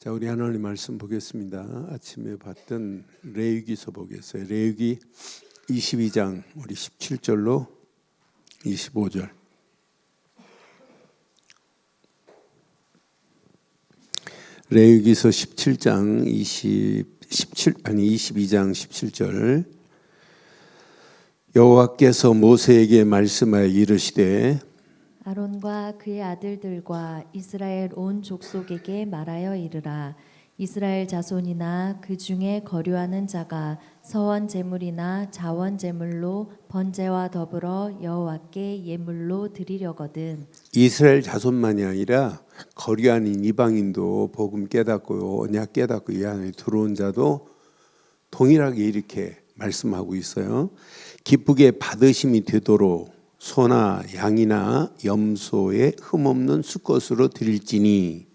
자, 우리 하나님 말씀 보겠습니다. 아침에 봤던 레위기서 보겠어요. 레위기 22장 우리 17절로 25절. 레위기서 17장 22장 17절. 여호와께서 모세에게 말씀하여 이르시되 아론과 그의 아들들과 이스라엘 온 족속에게 말하여 이르라. 이스라엘 자손이나 그 중에 거류하는 자가 서원 제물이나 자원 제물로 번제와 더불어 여호와께 예물로 드리려거든. 이스라엘 자손만이 아니라 거류하는 이방인도 복음 깨닫고 언약 깨닫고 이 안에 들어온 자도 동일하게 이렇게 말씀하고 있어요. 기쁘게 받으심이 되도록 소나 양이나 염소의 흠없는 수것으로 드릴지니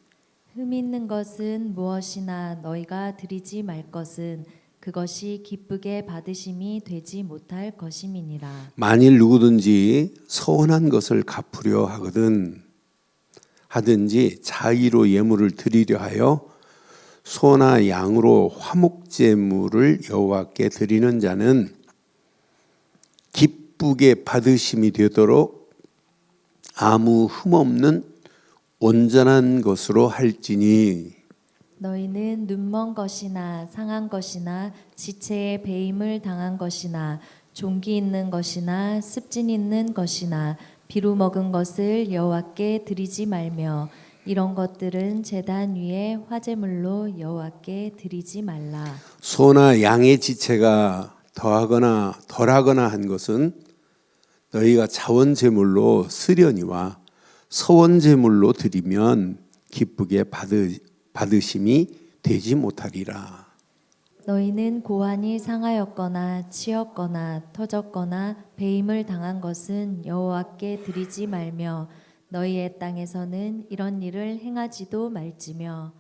흠 있는 것은 무엇이나 너희가 드리지 말 것은 그것이 기쁘게 받으심이 되지 못할 것임이니라. 만일 누구든지 서운한 것을 갚으려 하든지 자의로 예물을 드리려 하여 소나 양으로 화목제물을 여호와께 드리는 자는 기쁘게 받으심이 되도록 아무 흠없는 온전한 것으로 할지니 너희는 눈먼 것이나 상한 것이나 지체에 배임을 당한 것이나 종기 있는 것이나 습진 있는 것이나 비루 먹은 것을 여호와께 드리지 말며 이런 것들은 제단 위에 화제물로 여호와께 드리지 말라. 소나 양의 지체가 더하거나 덜하거나 한 것은 너희가 자원제물로 쓰려니와 서원제물로 드리면 기쁘게 받으심이 되지 못하리라. 너희는 고환이 상하였거나 치였거나 터졌거나 배임을 당한 것은 여호와께 드리지 말며 너희의 땅에서는 이런 일을 행하지도 말지며.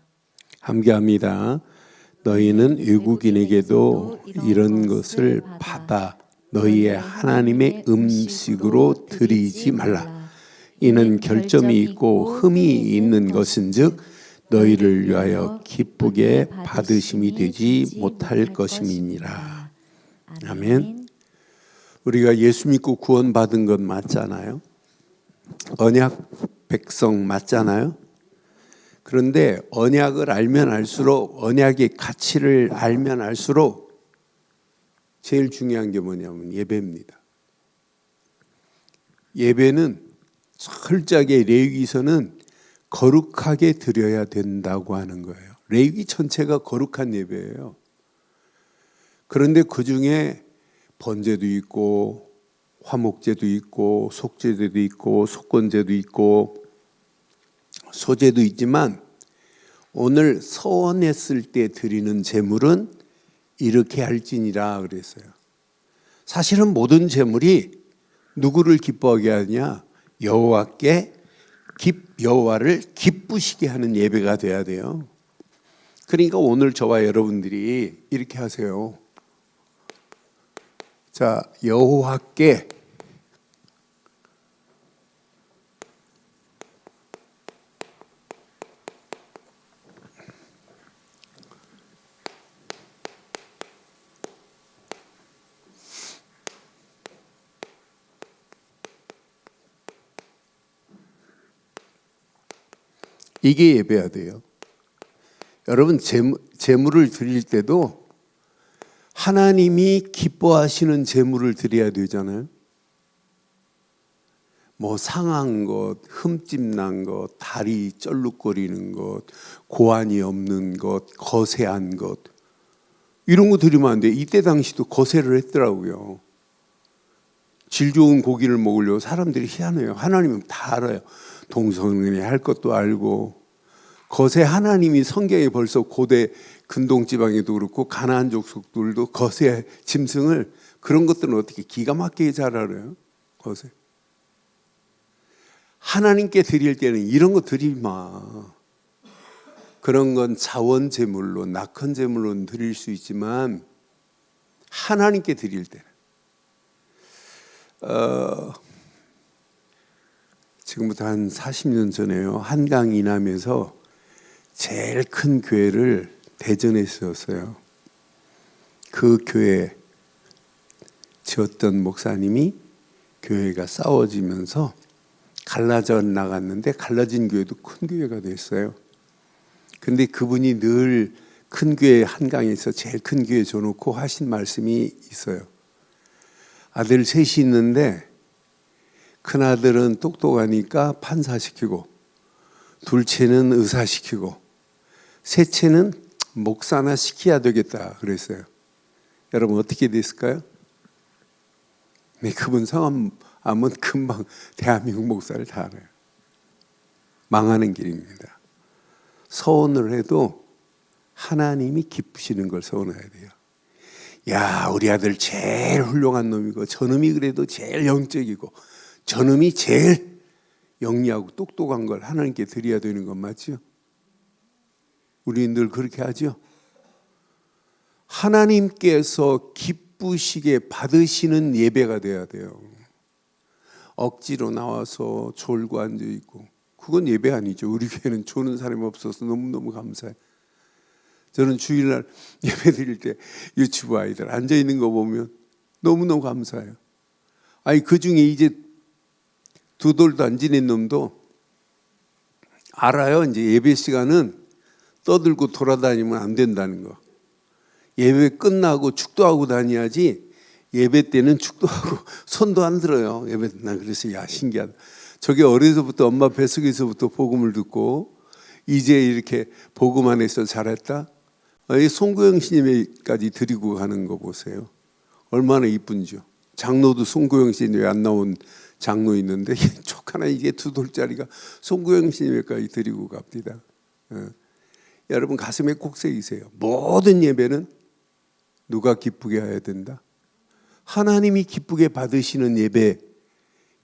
함께합니다. 너희는 외국인에게도 이런 것을 받아 너희의 하나님의 음식으로 드리지 말라. 이는 결점이 있고 흠이 있는 것인즉 너희를 위하여 기쁘게 받으심이 되지 못할 것임이니라. 아멘. 우리가 예수 믿고 구원받은 것 맞잖아요. 언약 백성 맞잖아요. 그런데 언약을 알면 알수록 언약의 가치를 알면 알수록 제일 중요한 게 뭐냐면 예배입니다. 예배는 철저하게 레위기서는 거룩하게 드려야 된다고 하는 거예요. 레위기 전체가 거룩한 예배예요. 그런데 그중에 번제도 있고 화목제도 있고 속죄제도 있고 속건제도 있고 소제도 있지만 오늘 서원했을 때 드리는 제물은 이렇게 할지니라 그랬어요. 사실은 모든 제물이 누구를 기뻐하게 하냐? 여호와를 기쁘시게 하는 예배가 돼야 돼요. 그러니까 오늘 저와 여러분들이 이렇게 하세요. 자, 여호와께 이게 예배야 돼요. 여러분 제물을 드릴 때도 하나님이 기뻐하시는 제물을 드려야 되잖아요. 뭐 상한 것, 흠집 난 것, 다리 쩔룩거리는 것, 고환이 없는 것, 거세한 것 이런 거 드리면 안 돼. 이때 당시도 거세를 했더라고요. 질 좋은 고기를 먹으려고 사람들이 희한해요. 하나님은 다 알아요. 동성애에 할 것도 알고 거세 하나님이 성경에 벌써 고대 근동지방에도 그렇고 가나안 족속들도 거세 짐승을 그런 것들은 어떻게 기가 막히게 잘 알아요. 거세 하나님께 드릴 때는 이런 거 드리지 마. 그런 건 자원제물로 낙헌제물로 드릴 수 있지만 하나님께 드릴 때는 지금부터 한 40년 전에요. 한강 이남에서 제일 큰 교회를 대전에 세웠어요. 그 교회 지었던 목사님이 교회가 싸워지면서 갈라져 나갔는데 갈라진 교회도 큰 교회가 됐어요. 근데 그분이 늘 큰 교회 한강에서 제일 큰 교회 줘놓고 하신 말씀이 있어요. 아들 셋이 있는데 큰아들은 똑똑하니까 판사시키고 둘째는 의사시키고 셋째는 목사나 시켜야 되겠다 그랬어요. 여러분 어떻게 됐을까요? 네, 그분 성함 아면 금방 대한민국 목사를 다 알아요. 망하는 길입니다. 서원을 해도 하나님이 기쁘시는 걸 서원해야 돼요. 야, 우리 아들 제일 훌륭한 놈이고 저놈이 그래도 제일 영적이고 저놈이 제일 영리하고 똑똑한 걸 하나님께 드려야 되는 건 맞죠? 우리 늘 그렇게 하죠? 하나님께서 기쁘시게 받으시는 예배가 돼야 돼요. 억지로 나와서 졸고 앉아있고 그건 예배 아니죠. 우리 교회는 조는 사람이 없어서 너무너무 감사해요. 저는 주일날 예배 드릴 때 유치부 아이들 앉아있는 거 보면 너무너무 감사해요. 아니 그 중에 이제 두 돌도 안 지낸 놈도 알아요. 이제 예배 시간은 떠들고 돌아다니면 안 된다는 거. 예배 끝나고 축도하고 다녀야지 예배 때는 축도하고 손도 안 들어요. 예배 난 그래서 야 신기하다. 저게 어려서부터 엄마 뱃속에서부터 복음을 듣고 이제 이렇게 복음 안에서 잘했다. 이 송구영 스님에까지 드리고 가는 거 보세요. 얼마나 이쁜지요. 장로도 송구영 스님 왜 안 나온 장로 있는데 촉 하나 이게 두 돌짜리가 송구영 스님에까지 드리고 갑니다. 여러분 가슴에 꼭 새기세요. 모든 예배는 누가 기쁘게 해야 된다? 하나님이 기쁘게 받으시는 예배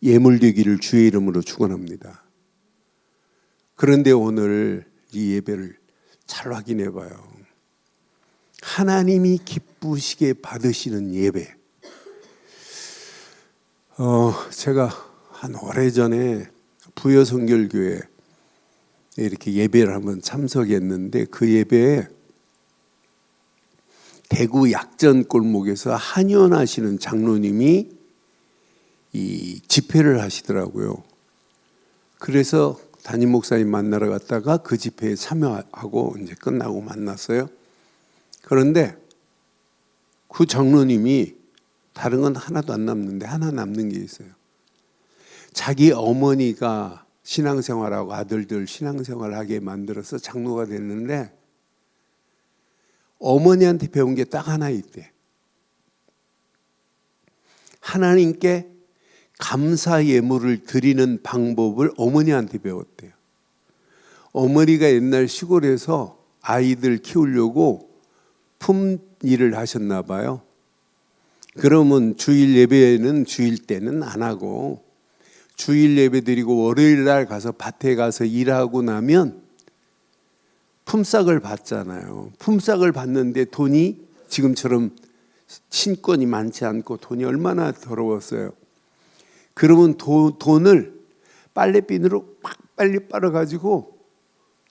예물되기를 주의 이름으로 축원합니다. 그런데 오늘 이 예배를 잘 확인해 봐요. 하나님이 기쁘시게 받으시는 예배. 제가 한 오래전에 부여성결교회 이렇게 예배를 한번 참석했는데 그 예배에 대구 약전 골목에서 한연하시는 장로님이 이 집회를 하시더라고요. 그래서 담임 목사님 만나러 갔다가 그 집회에 참여하고 이제 끝나고 만났어요. 그런데 그 장로님이 다른 건 하나도 안 남는데 하나 남는 게 있어요. 자기 어머니가 신앙생활하고 아들들 신앙생활하게 만들어서 장로가 됐는데 어머니한테 배운 게 딱 하나 있대. 하나님께 감사 예물을 드리는 방법을 어머니한테 배웠대요. 어머니가 옛날 시골에서 아이들 키우려고 품 일을 하셨나 봐요. 그러면 주일 예배는 주일 때는 안 하고 주일 예배 드리고 월요일 날 가서 밭에 가서 일하고 나면 품삯을 받잖아요. 품삯을 받는데 돈이 지금처럼 신권이 많지 않고 돈이 얼마나 더러웠어요. 그러면 돈을 빨래비누로 막 빨리 빨아가지고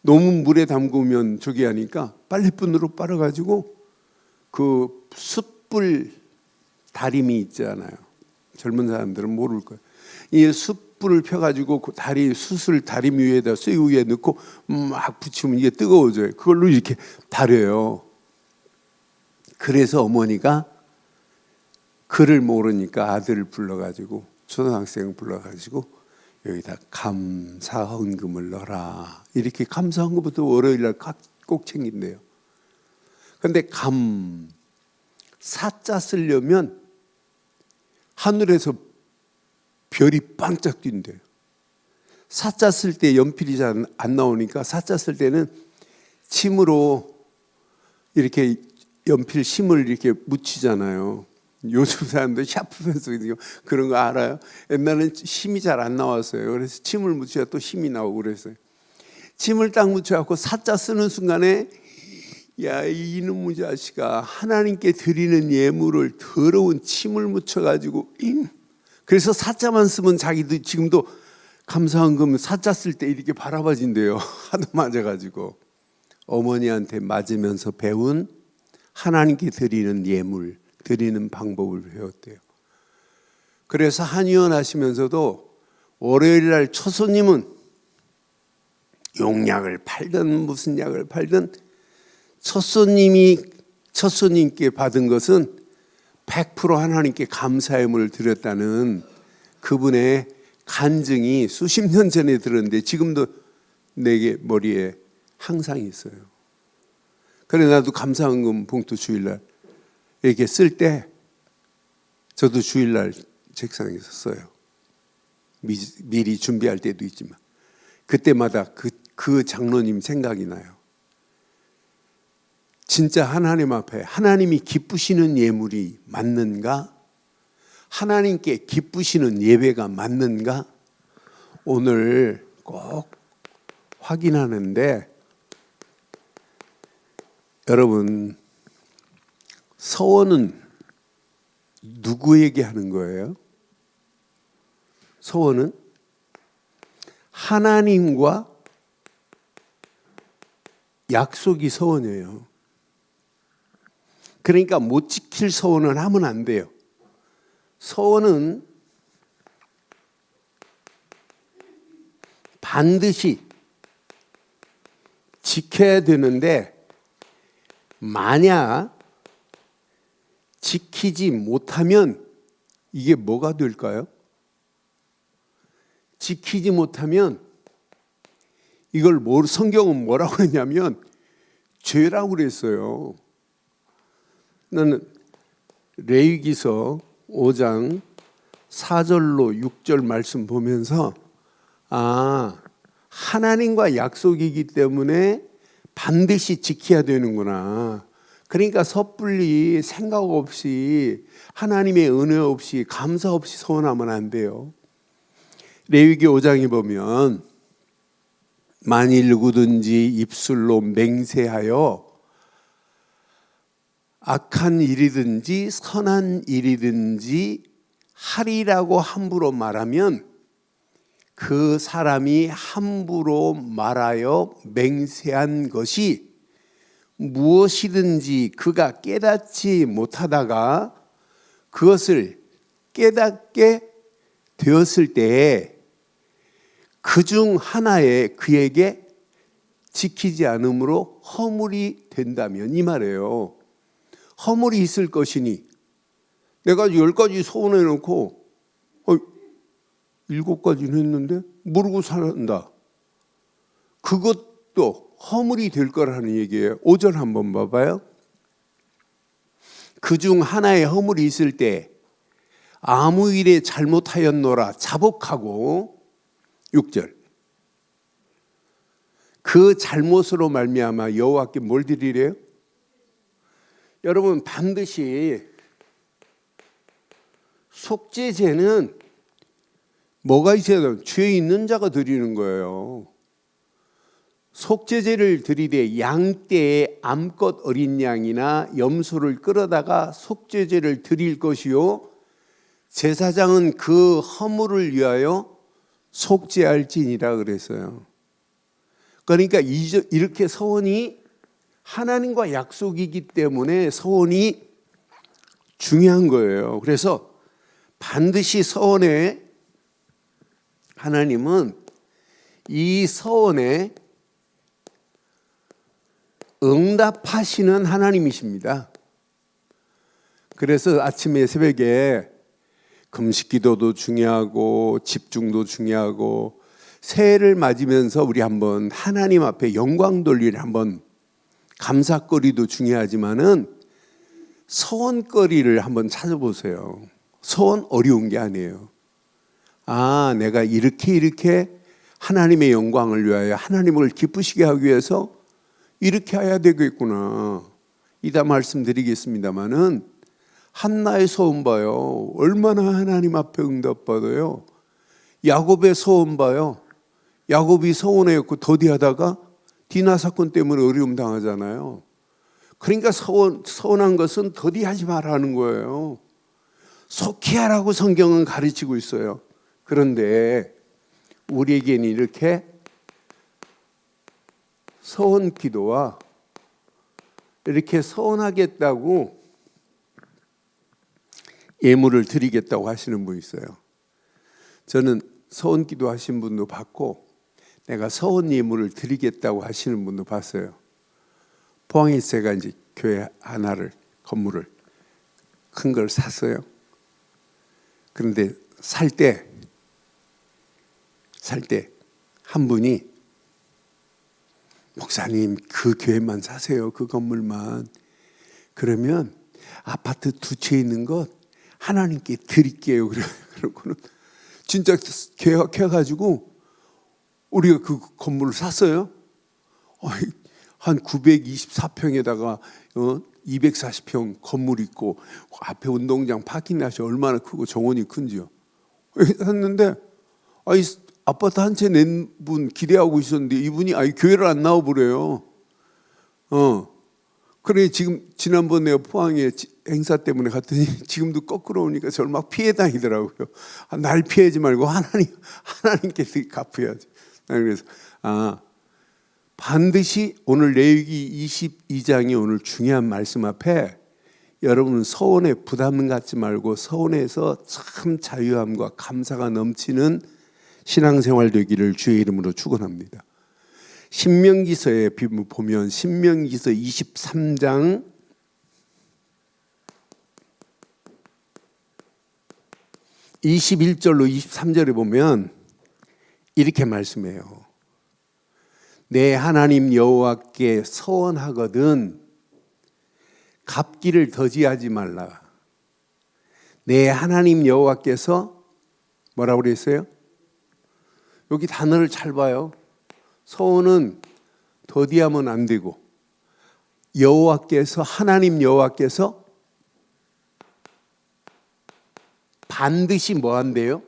너무 물에 담그면 저기 하니까 빨래비누로 빨아가지고 그 숯불 다리미 있잖아요. 젊은 사람들은 모를 거예요. 이 숯불을 펴가지고 그 숯을 다리미 위에다 쇠 위에 넣고 막 붙이면 이게 뜨거워져요. 그걸로 이렇게 다려요. 그래서 어머니가 글을 모르니까 아들을 불러가지고 초등학생 불러가지고 여기다 감사헌금을 넣어라. 이렇게 감사헌금부터 월요일날 꼭 챙긴대요. 그런데 사자 쓰려면 하늘에서 별이 반짝 뛴대요. 사자 쓸 때 연필이 잘 안 나오니까 사자 쓸 때는 침으로 이렇게 연필 심을 이렇게 묻히잖아요. 요즘 사람들 샤프 펜슬 그런 거 알아요? 옛날에는 심이 잘 안 나왔어요. 그래서 침을 묻혀야 또 힘이 나오고 그랬어요. 침을 딱 묻혀갖고 사자 쓰는 순간에 야, 이놈의 자식아 하나님께 드리는 예물을 더러운 침을 묻혀가지고 그래서 사자만 쓰면 자기도 지금도 감사헌금 사자 쓸 때 이렇게 바라봐진대요. 하도 맞아가지고. 어머니한테 맞으면서 배운 하나님께 드리는 예물, 드리는 방법을 배웠대요. 그래서 한의원 하시면서도 월요일 날 첫 손님은 용약을 팔든 무슨 약을 팔든 첫 손님께 받은 것은 100% 하나님께 감사의 예물을 드렸다는 그분의 간증이 수십 년 전에 들었는데 지금도 내게 머리에 항상 있어요. 그래 나도 감사헌금 봉투 주일날 이렇게 쓸 때 저도 주일날 책상에서 써요. 미리 준비할 때도 있지만 그때마다 그 장로님 생각이 나요. 진짜 하나님 앞에 하나님이 기쁘시는 예물이 맞는가? 하나님께 기쁘시는 예배가 맞는가? 오늘 꼭 확인하는데 여러분 서원은 누구에게 하는 거예요? 서원은 하나님과 약속이 서원이에요. 그러니까 못 지킬 서원은 하면 안 돼요. 서원은 반드시 지켜야 되는데 만약 지키지 못하면 이게 뭐가 될까요? 지키지 못하면 이걸 성경은 뭐라고 했냐면 죄라고 그랬어요. 나는 레위기서 5장 4절로 6절 말씀 보면서 하나님과 약속이기 때문에 반드시 지켜야 되는구나. 그러니까 섣불리 생각 없이 하나님의 은혜 없이 감사 없이 서원하면 안 돼요. 레위기 5장에 보면 만일 누구든지 입술로 맹세하여 악한 일이든지 선한 일이든지 하리라고 함부로 말하면 그 사람이 함부로 말하여 맹세한 것이 무엇이든지 그가 깨닫지 못하다가 그것을 깨닫게 되었을 때에 그중 하나에 그에게 지키지 않으므로 허물이 된다면 이 말이에요. 허물이 있을 것이니 내가 10가지 소원해 놓고 7가지는 했는데 모르고 살았다. 그것도 허물이 될 거라는 얘기예요. 5절 한번 봐봐요. 그중 하나의 허물이 있을 때 아무 일에 잘못하였노라 자복하고 6절 그 잘못으로 말미암아 여호와께 뭘 드리래요? 여러분 반드시 속죄제는 뭐가 있어야 돼요? 죄 있는 자가 드리는 거예요. 속죄제를 드리되 양떼의 암컷 어린 양이나 염소를 끌어다가 속죄제를 드릴 것이요 제사장은 그 허물을 위하여 속죄할지니라 그랬어요. 그러니까 이렇게 서원이 하나님과 약속이기 때문에 서원이 중요한 거예요. 그래서 반드시 서원에 하나님은 이 서원에 응답하시는 하나님이십니다. 그래서 아침에 새벽에 금식기도도 중요하고 집중도 중요하고 새해를 맞으면서 우리 한번 하나님 앞에 영광 돌리를 한번 감사거리도 중요하지만은 서원거리를 한번 찾아보세요. 서원 어려운 게 아니에요. 내가 이렇게 하나님의 영광을 위하여 하나님을 기쁘시게 하기 위해서 이렇게 해야 되겠구나. 이따 말씀드리겠습니다마는 한나의 소원 봐요. 얼마나 하나님 앞에 응답받아요. 야곱의 소원 봐요. 야곱이 서원했고 더디하다가 디나 사건 때문에 어려움 당하잖아요. 그러니까 서원한 것은 더디하지 말라는 거예요. 속히 하라고 성경은 가르치고 있어요. 그런데 우리에게는 이렇게 서원 기도와 이렇게 서원하겠다고 예물을 드리겠다고 하시는 분이 있어요. 저는 서원 기도 하신 분도 봤고 내가 서원 예물을 드리겠다고 하시는 분도 봤어요. 포항에 제가 이제 교회 하나를 건물을 큰 걸 샀어요. 그런데 살 때 한 분이 목사님 그 교회만 사세요. 그 건물만. 그러면 아파트 두 채 있는 것 하나님께 드릴게요. 그러고는 진짜 계약해가지고 우리가 그 건물을 샀어요. 한 924평에다가 240평 건물 있고 앞에 운동장 파킹라시 얼마나 크고 정원이 큰지요. 샀는데 아파트 한 채 낸 분 기대하고 있었는데 이분이 교회를 안 나와 버려요. 그래 지난번 내가 포항에 행사 때문에 갔더니 지금도 거꾸로 오니까 저를 막 피해 다니더라고요. 날 피하지 말고 하나님께 갚아야지. 그래서 반드시 오늘 레위기 22장이 오늘 중요한 말씀 앞에 여러분은 서원에 부담 갖지 말고 서원에서 참 자유함과 감사가 넘치는 신앙생활 되기를 주의 이름으로 축원합니다. 신명기서에 보면 신명기서 23장 21절로 23절에 보면 이렇게 말씀해요. 내 하나님 여호와께 서원하거든 갚기를 더디하지 말라. 내 하나님 여호와께서 뭐라고 그랬어요? 여기 단어를 잘 봐요. 서원은 더디하면 안 되고 여호와께서 하나님 여호와께서 반드시 뭐 한대요?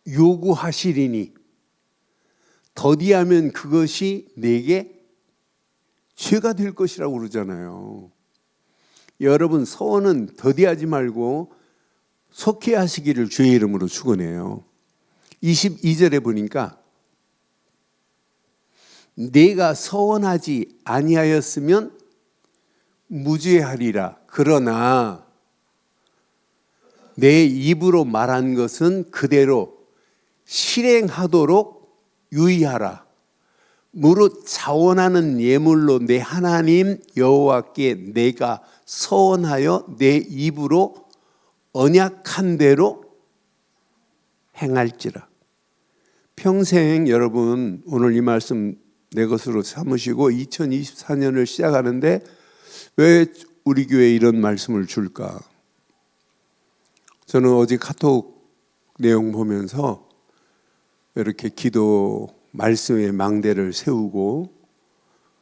요구하시리니 더디하면 그것이 내게 죄가 될 것이라고 그러잖아요. 여러분 서원은 더디하지 말고 속히 하시기를 주의 이름으로 축원해요. 22절에 보니까 내가 서원하지 아니하였으면 무죄하리라. 그러나 내 입으로 말한 것은 그대로 실행하도록 유의하라. 무릇 자원하는 예물로 내 하나님 여호와께 내가 서원하여 내 입으로 언약한 대로 행할지라. 평생 여러분 오늘 이 말씀 내 것으로 삼으시고 2024년을 시작하는데 왜 우리 교회에 이런 말씀을 줄까? 저는 어제 카톡 내용 보면서 이렇게 기도 말씀의 망대를 세우고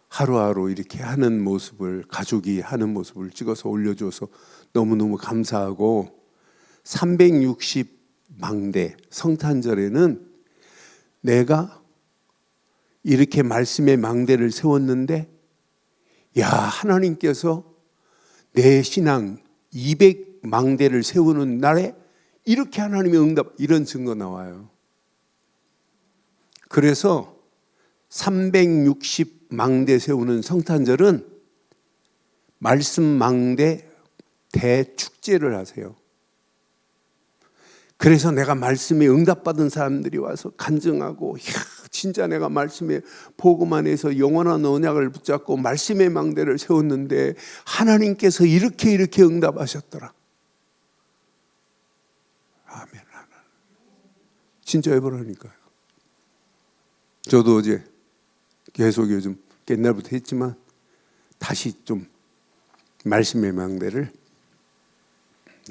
하루하루 이렇게 하는 모습을 가족이 하는 모습을 찍어서 올려줘서 너무너무 감사하고 360 망대 성탄절에는 내가 이렇게 말씀의 망대를 세웠는데 야 하나님께서 내 신앙 200 망대를 세우는 날에 이렇게 하나님의 응답 이런 증거 나와요. 그래서 360 망대 세우는 성탄절은 말씀 망대 대축제를 하세요. 그래서 내가 말씀에 응답받은 사람들이 와서 간증하고 진짜 내가 말씀에 복음 안에서 영원한 언약을 붙잡고 말씀의 망대를 세웠는데 하나님께서 이렇게 응답하셨더라. 아멘. 진짜 해보라니까요. 저도 어제 계속 요즘 옛날부터 했지만 다시 좀 말씀의 망대를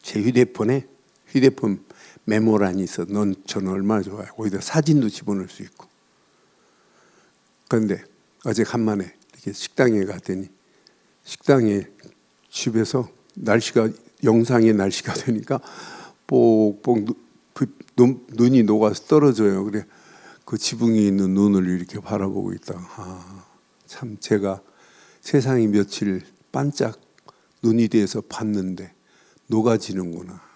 제 휴대폰 메모란이 있어. 저는 얼마나 좋아요. 거기다 사진도 집어넣을 수 있고. 그런데 어제 간만에 이렇게 식당에 갔더니 식당에 집에서 날씨가 영상의 날씨가 되니까 뽁뽁 눈이 녹아서 떨어져요. 그래 그 지붕에 있는 눈을 이렇게 바라보고 있다가 참 제가 세상이 며칠 반짝 눈이 돼서 봤는데 녹아지는구나.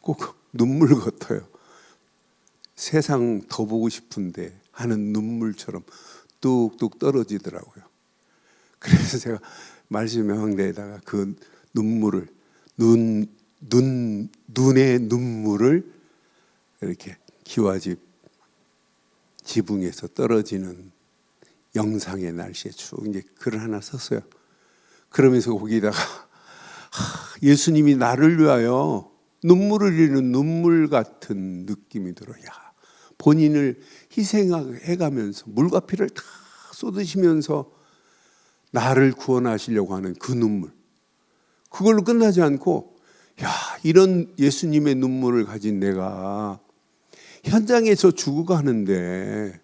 꼭 눈물 같아요. 세상 더 보고 싶은데 하는 눈물처럼 뚝뚝 떨어지더라고요. 그래서 제가 말씀의 황대에다가 그 눈물을 눈의 눈물을 이렇게 기와집 지붕에서 떨어지는 영상의 날씨에 쭉 이제 글을 하나 썼어요. 그러면서 거기다가 예수님이 나를 위하여 눈물을 흘리는 눈물 같은 느낌이 들어요. 본인을 희생해가면서 물과 피를 다 쏟으시면서 나를 구원하시려고 하는 그 눈물, 그걸로 끝나지 않고 이런 예수님의 눈물을 가진 내가 현장에서 죽어가는데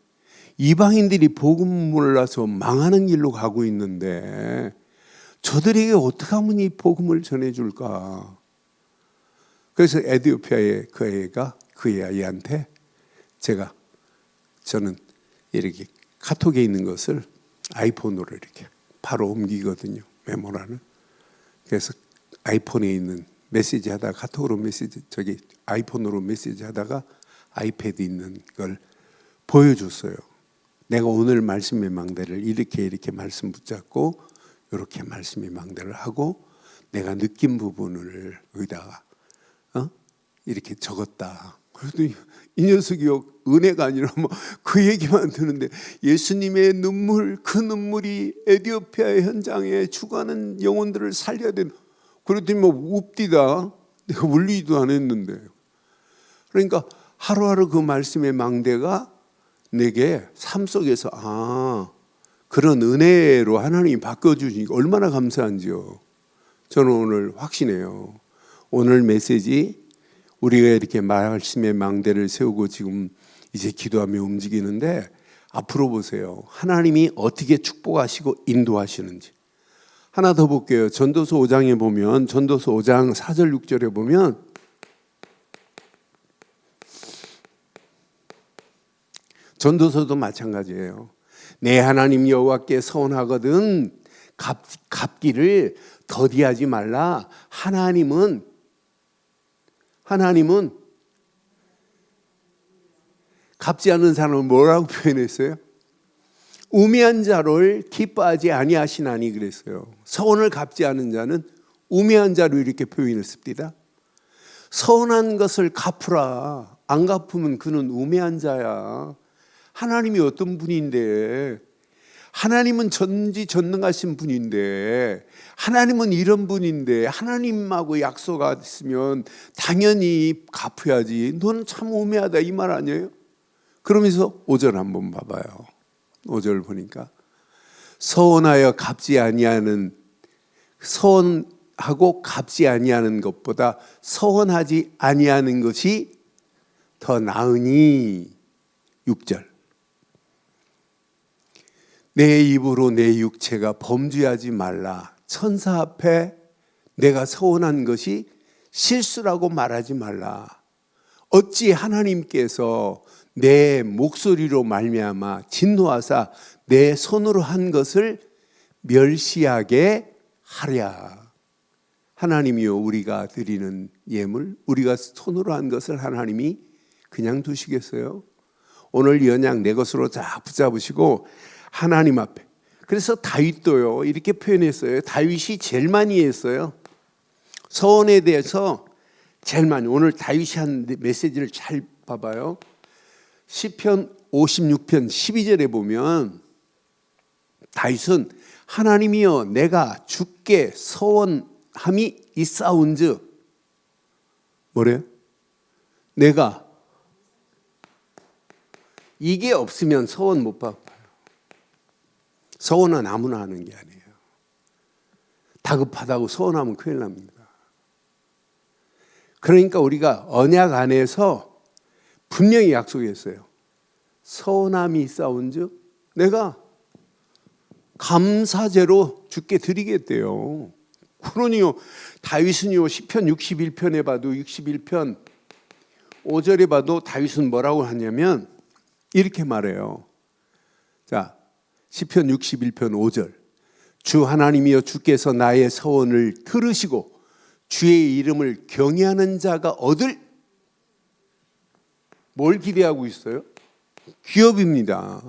이방인들이 복음 몰라서 망하는 길로 가고 있는데 저들에게 어떻게 하면 이 복음을 전해줄까? 그래서 에티오피아의 그 아이한테 저는 이렇게 카톡에 있는 것을 아이폰으로 이렇게 바로 옮기거든요. 메모란을. 그래서 아이폰에 있는 메시지 하다가 카톡으로 아이폰으로 메시지 하다가 아이패드 있는 걸 보여줬어요. 내가 오늘 말씀의 망대를 이렇게 말씀 붙잡고 이렇게 말씀의 망대를 하고 내가 느낀 부분을 여기다가 이렇게 적었다. 그랬더니 이 녀석이 은혜가 아니라 그 얘기만 듣는데 예수님의 눈물, 그 눈물이 에티오피아의 현장에 죽어가는 영혼들을 살려야 되는. 그랬더니 웁디다. 내가 울리지도 않았는데. 그러니까 하루하루 그 말씀의 망대가 내게 삶 속에서 그런 은혜로 하나님이 바꿔주시니까 얼마나 감사한지요. 저는 오늘 확신해요. 오늘 메시지 우리가 이렇게 말씀의 망대를 세우고 지금 이제 기도하며 움직이는데 앞으로 보세요. 하나님이 어떻게 축복하시고 인도하시는지. 하나 더 볼게요. 전도서 5장에 보면 전도서 5장 4절 6절에 보면 전도서도 마찬가지예요. 내 하나님 여호와께 서원하거든 갚기를 더디하지 말라. 하나님은 갚지 않는 사람을 뭐라고 표현했어요? 우매한 자를 기뻐하지 아니하시나니 그랬어요. 서원을 갚지 않은 자는 우매한 자로 이렇게 표현했습니다. 서운한 것을 갚으라. 안 갚으면 그는 우매한 자야. 하나님이 어떤 분인데, 하나님은 전지전능하신 분인데, 하나님은 이런 분인데 하나님하고 약속했으면 당연히 갚아야지. 너는 참 우매하다 이 말 아니에요? 그러면서 5절 한번 봐봐요. 5절 보니까 서원하여 갚지 아니하는, 서원하고 갚지 아니하는 것보다 서원하지 아니하는 것이 더 나으니. 6절 내 입으로 내 육체가 범죄하지 말라. 천사 앞에 내가 서원한 것이 실수라고 말하지 말라. 어찌 하나님께서 내 목소리로 말미암아 진노하사 내 손으로 한 것을 멸시하게 하랴. 하나님이요, 우리가 드리는 예물, 우리가 손으로 한 것을 하나님이 그냥 두시겠어요? 오늘 이 언약 내 것으로 쫙 붙잡으시고 하나님 앞에. 그래서 다윗도요 이렇게 표현했어요. 다윗이 제일 많이 했어요. 서원에 대해서 제일 많이. 오늘 다윗이 한 메시지를 잘 봐봐요. 시편 56편 12절에 보면 다윗은 하나님이여 내가 주께 서원함이 있사온즉, 뭐래요? 내가 이게 없으면 서원 못 받아요. 서원은 아무나 하는 게 아니에요. 다급하다고 서원하면 큰일 납니다. 그러니까 우리가 언약 안에서 분명히 약속했어요. 서원함이 있사온즉 내가 감사제로 주께 드리겠대요. 그러니요, 다윗은요 시편 61편에 봐도 61편 5절에 봐도 다윗은 뭐라고 하냐면 이렇게 말해요. 자, 시편 61편 5절 주 하나님이여 주께서 나의 서원을 들으시고 주의 이름을 경외하는 자가 얻을, 뭘 기대하고 있어요? 기업입니다.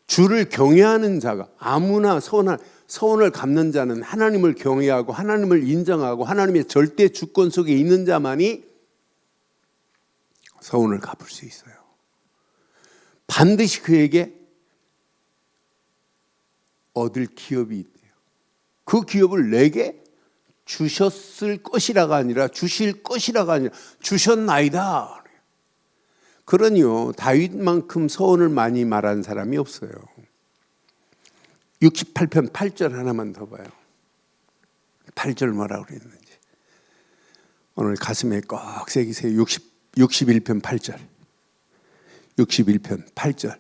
주를 경외하는 자가 아무나 서원을 갚는 자는 하나님을 경외하고 하나님을 인정하고 하나님의 절대 주권 속에 있는 자만이 서원을 갚을 수 있어요. 반드시 그에게 얻을 기업이 있대요. 그 기업을 내게 주셨을 것이라가 아니라 주실 것이라가 아니라 주셨나이다. 그러니요, 다윗만큼 서원을 많이 말한 사람이 없어요. 68편 8절 하나만 더 봐요. 8절 뭐라고 그랬는지 오늘 가슴에 꼭 새기세요. 61편 8절 61편 8절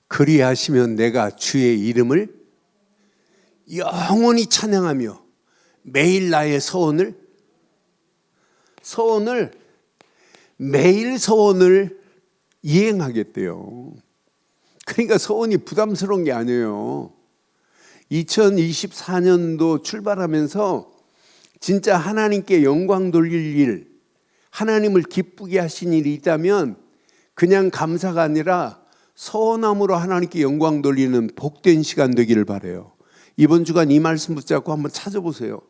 그리하시면 내가 주의 이름을 영원히 찬양하며 매일 나의 매일 서원을 이행하겠대요. 그러니까 서원이 부담스러운 게 아니에요. 2024년도 출발하면서 진짜 하나님께 영광 돌릴 일, 하나님을 기쁘게 하신 일이 있다면 그냥 감사가 아니라 서원함으로 하나님께 영광 돌리는 복된 시간 되기를 바라요. 이번 주간 이 말씀 붙잡고 한번 찾아보세요.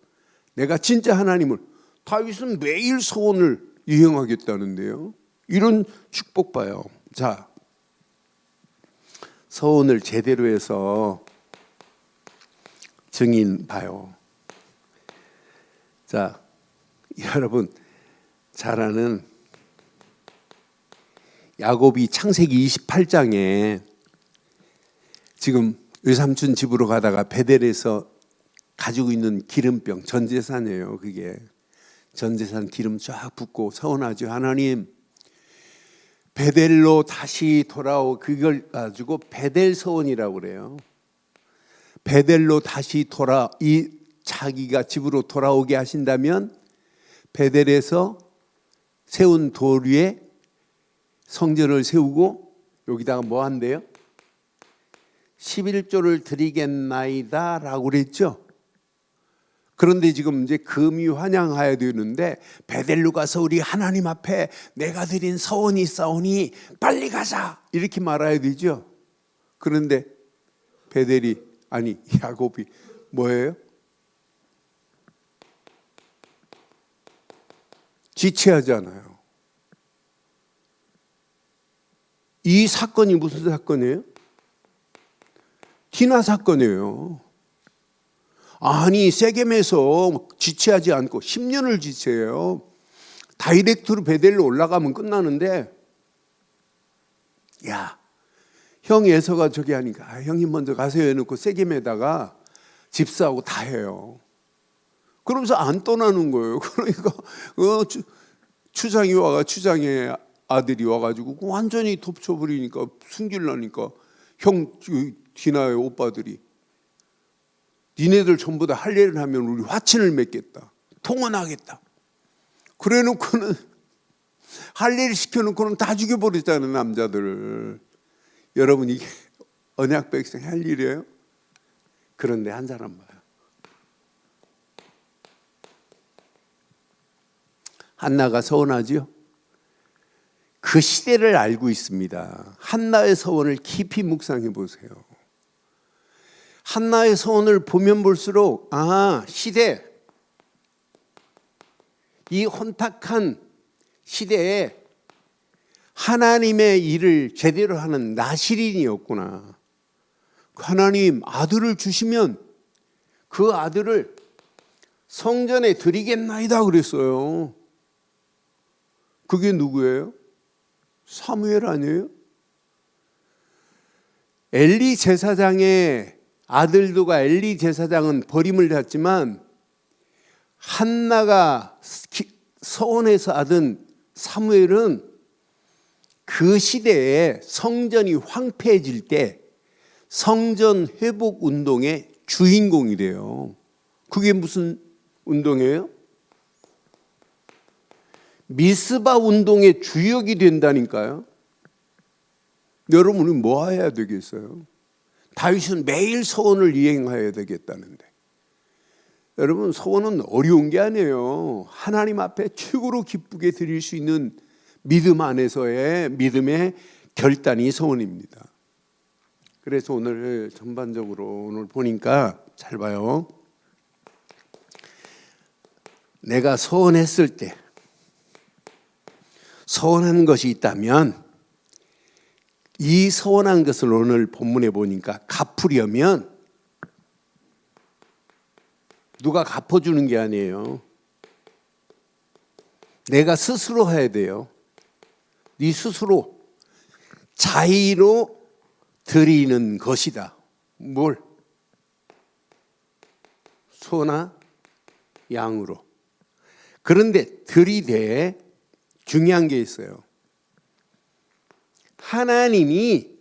내가 진짜 하나님을, 다윗은 매일 서원을 이행하겠다는데요. 이런 축복 봐요. 자, 서원을 제대로 해서 증인 봐요. 자, 여러분 잘 아는 야곱이 창세기 28장에 지금 외삼촌 집으로 가다가 베델에서 가지고 있는 기름병, 전재산이에요. 그게 전재산 기름 쫙 붓고 서원하죠. 하나님, 베델로 다시 그걸 가지고 베델 서원이라고 그래요. 베델로 다시 자기가 집으로 돌아오게 하신다면 베델에서 세운 돌 위에 성전을 세우고 여기다가 뭐 한대요? 11조를 드리겠나이다 라고 그랬죠. 그런데 지금 이제 금이 환영하여야 되는데 베델로 가서 우리 하나님 앞에 내가 드린 서원이 있사오니 빨리 가자 이렇게 말해야 되죠. 그런데 야곱이 뭐예요? 지체하잖아요. 이 사건이 무슨 사건이에요? 디나 사건이에요. 아니 세겜에서 지체하지 않고 10년을 지체해요. 다이렉트로 베델로 올라가면 끝나는데 형 에서가 저기 하니까 형이 먼저 가세요 해놓고 세겜에다가 집사하고 다 해요. 그러면서 안 떠나는 거예요. 그러니까 추장의 아들이 와가지고 완전히 덮쳐버리니까 숨기려니까 형 디나의 오빠들이 니네들 전부 다 할례를 하면 우리 화친을 맺겠다. 통혼하겠다. 그래놓고는 할례를 시켜놓고는 다 죽여버리잖아요. 남자들을. 여러분 이게 언약 백성 할 일이에요? 그런데 한 사람 봐요. 한나가 서운하지요? 그 시대를 알고 있습니다. 한나의 서원을 깊이 묵상해 보세요. 한나의 서원을 보면 볼수록 시대, 이 혼탁한 시대에 하나님의 일을 제대로 하는 나실인이었구나. 하나님 아들을 주시면 그 아들을 성전에 드리겠나이다 그랬어요. 그게 누구예요? 사무엘 아니에요? 엘리 제사장의 아들도가 엘리 제사장은 버림을 받지만 한나가 서원에서 얻은 사무엘은 그 시대에 성전이 황폐해질 때 성전 회복 운동의 주인공이 돼요. 그게 무슨 운동이에요? 미스바 운동의 주역이 된다니까요. 여러분이 뭐 해야 되겠어요? 다윗은 매일 서원을 이행해야 되겠다는데 여러분, 소원은 어려운 게 아니에요. 하나님 앞에 최고로 기쁘게 드릴 수 있는 믿음 안에서의 믿음의 결단이 소원입니다. 그래서 오늘 전반적으로 오늘 보니까 잘 봐요. 내가 소원했을 때 소원한 것이 있다면 이 소원한 것을 오늘 본문에 보니까 갚으려면 누가 갚아주는 게 아니에요. 내가 스스로 해야 돼요. 네 스스로 자의로 드리는 것이다. 뭘? 소나 양으로. 그런데 드리되 중요한 게 있어요. 하나님이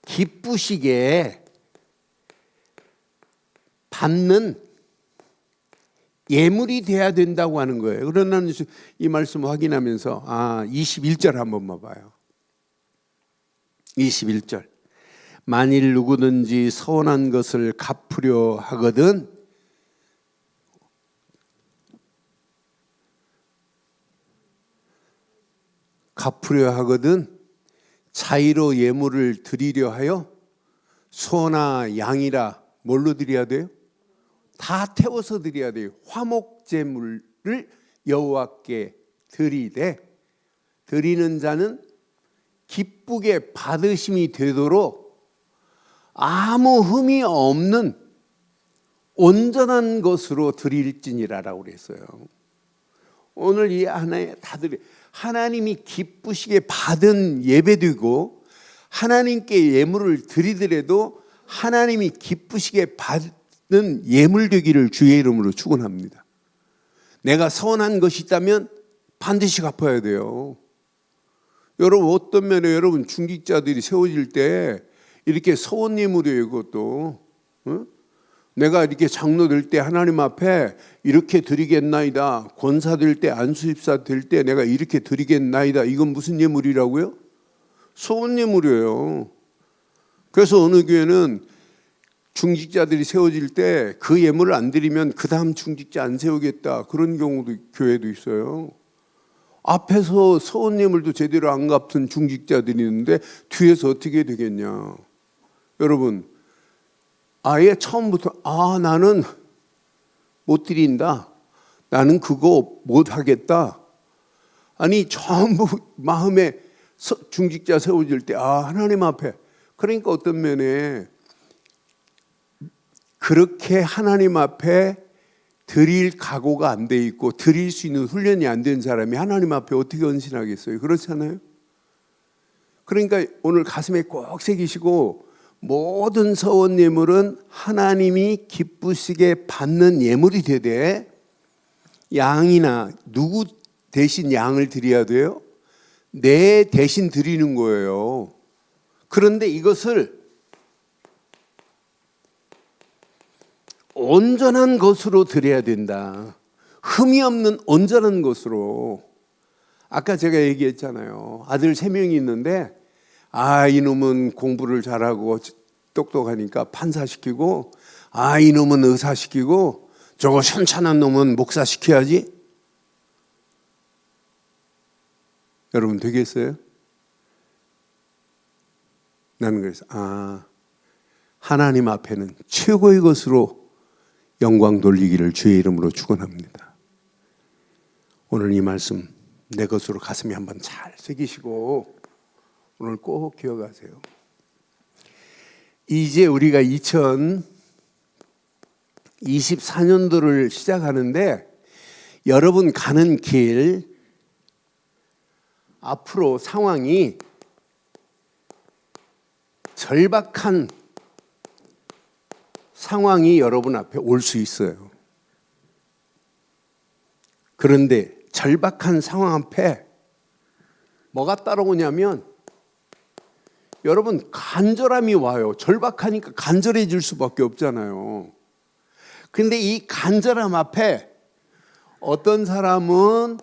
기쁘시게 받는 예물이 돼야 된다고 하는 거예요. 그러나 이 말씀 확인하면서 21절 한번 봐요. 21절. 만일 누구든지 서운한 것을 갚으려 하거든 자의로 예물을 드리려 하여 소나 양이라 뭘로 드려야 돼요? 다 태워서 드려야 돼요. 화목제물을 여호와께 드리되 드리는 자는 기쁘게 받으심이 되도록 아무 흠이 없는 온전한 것으로 드릴지니라라고 그랬어요. 오늘 이 하나에 다 드리 하나님이 기쁘시게 받은 예배되고 하나님께 예물을 드리더라도 하나님이 기쁘시게 받는 예물 되기를 주의 이름으로 축원합니다. 내가 서운한 것이 있다면 반드시 갚아야 돼요. 여러분, 어떤 면에 여러분 중직자들이 세워질 때 이렇게 서운 예물이에요. 이것도 내가 이렇게 장로 될 때 하나님 앞에 이렇게 드리겠나이다. 권사 될 때, 안수집사 될 때 내가 이렇게 드리겠나이다. 이건 무슨 예물이라고요? 서운 예물이에요. 그래서 어느 교회는 중직자들이 세워질 때 그 예물을 안 드리면 그 다음 중직자 안 세우겠다. 그런 경우도 교회도 있어요. 앞에서 서운 예물도 제대로 안 갚은 중직자들이 있는데 뒤에서 어떻게 되겠냐. 여러분, 아예 처음부터 나는 못 드린다. 나는 그거 못 하겠다. 아니 전부 마음에 중직자 세워질 때 하나님 앞에 그러니까 어떤 면에 그렇게 하나님 앞에 드릴 각오가 안 돼 있고 드릴 수 있는 훈련이 안 된 사람이 하나님 앞에 어떻게 헌신하겠어요? 그렇잖아요. 그러니까 오늘 가슴에 꼭 새기시고 모든 서원 예물은 하나님이 기쁘시게 받는 예물이 되되 양이나 누구 대신 양을 드려야 돼요? 내 대신 드리는 거예요. 그런데 이것을 온전한 것으로 드려야 된다. 흠이 없는 온전한 것으로. 아까 제가 얘기했잖아요. 아들 3명이 있는데 이놈은 공부를 잘하고 똑똑하니까 판사시키고 이놈은 의사시키고 저거 현찬한 놈은 목사시켜야지. 여러분 되겠어요? 나는 그래서 하나님 앞에는 최고의 것으로 영광 돌리기를 주의 이름으로 축원합니다. 오늘 이 말씀 내 것으로 가슴에 한번 잘 새기시고 오늘 꼭 기억하세요. 이제 우리가 2024년도를 시작하는데 여러분 가는 길 앞으로 상황이 절박한 상황이 여러분 앞에 올 수 있어요. 그런데 절박한 상황 앞에 뭐가 따라오냐면 여러분 간절함이 와요. 절박하니까 간절해질 수밖에 없잖아요. 근데 이 간절함 앞에 어떤 사람은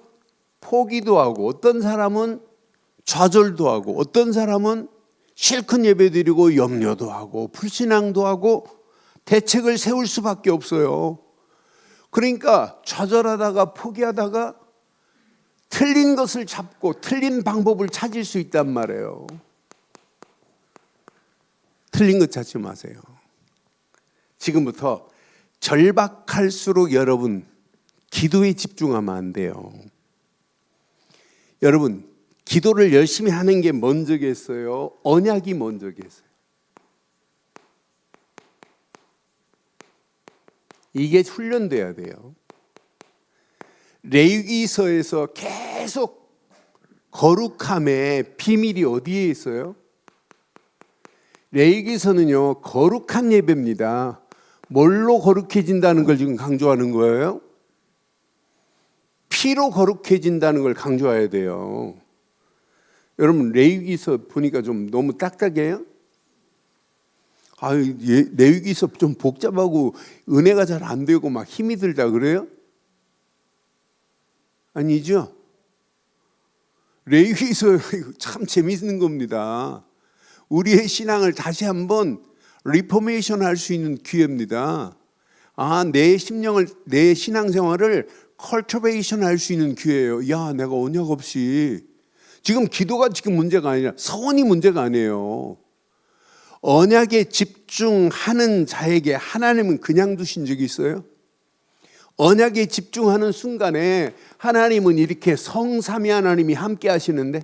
포기도 하고 어떤 사람은 좌절도 하고 어떤 사람은 실컷 예배드리고 염려도 하고 불신앙도 하고 대책을 세울 수밖에 없어요. 그러니까 좌절하다가 포기하다가 틀린 것을 잡고 틀린 방법을 찾을 수 있단 말이에요. 틀린 것 찾지 마세요. 지금부터 절박할수록 여러분 기도에 집중하면 안 돼요. 여러분 기도를 열심히 하는 게 먼저겠어요? 언약이 먼저겠어요? 이게 훈련돼야 돼요. 레위기서에서 계속 거룩함의 비밀이 어디에 있어요? 레위기서는요 거룩한 예배입니다. 뭘로 거룩해진다는 걸 지금 강조하는 거예요? 피로 거룩해진다는 걸 강조해야 돼요. 여러분 레위기서 보니까 좀 너무 딱딱해요? 레위기서 좀 복잡하고 은혜가 잘 안 되고 막 힘이 들다 그래요? 아니죠? 레위기서 참 재밌는 겁니다. 우리의 신앙을 다시 한번 리포메이션 할 수 있는 기회입니다. 내 심령을, 내 신앙생활을 컬티베이션 할 수 있는 기회예요. 야, 내가 언약 없이 지금 기도가 지금 문제가 아니라 서원이 문제가 아니에요. 언약에 집중하는 자에게 하나님은 그냥 두신 적이 있어요? 언약에 집중하는 순간에 하나님은 이렇게 성삼위 하나님이 함께 하시는데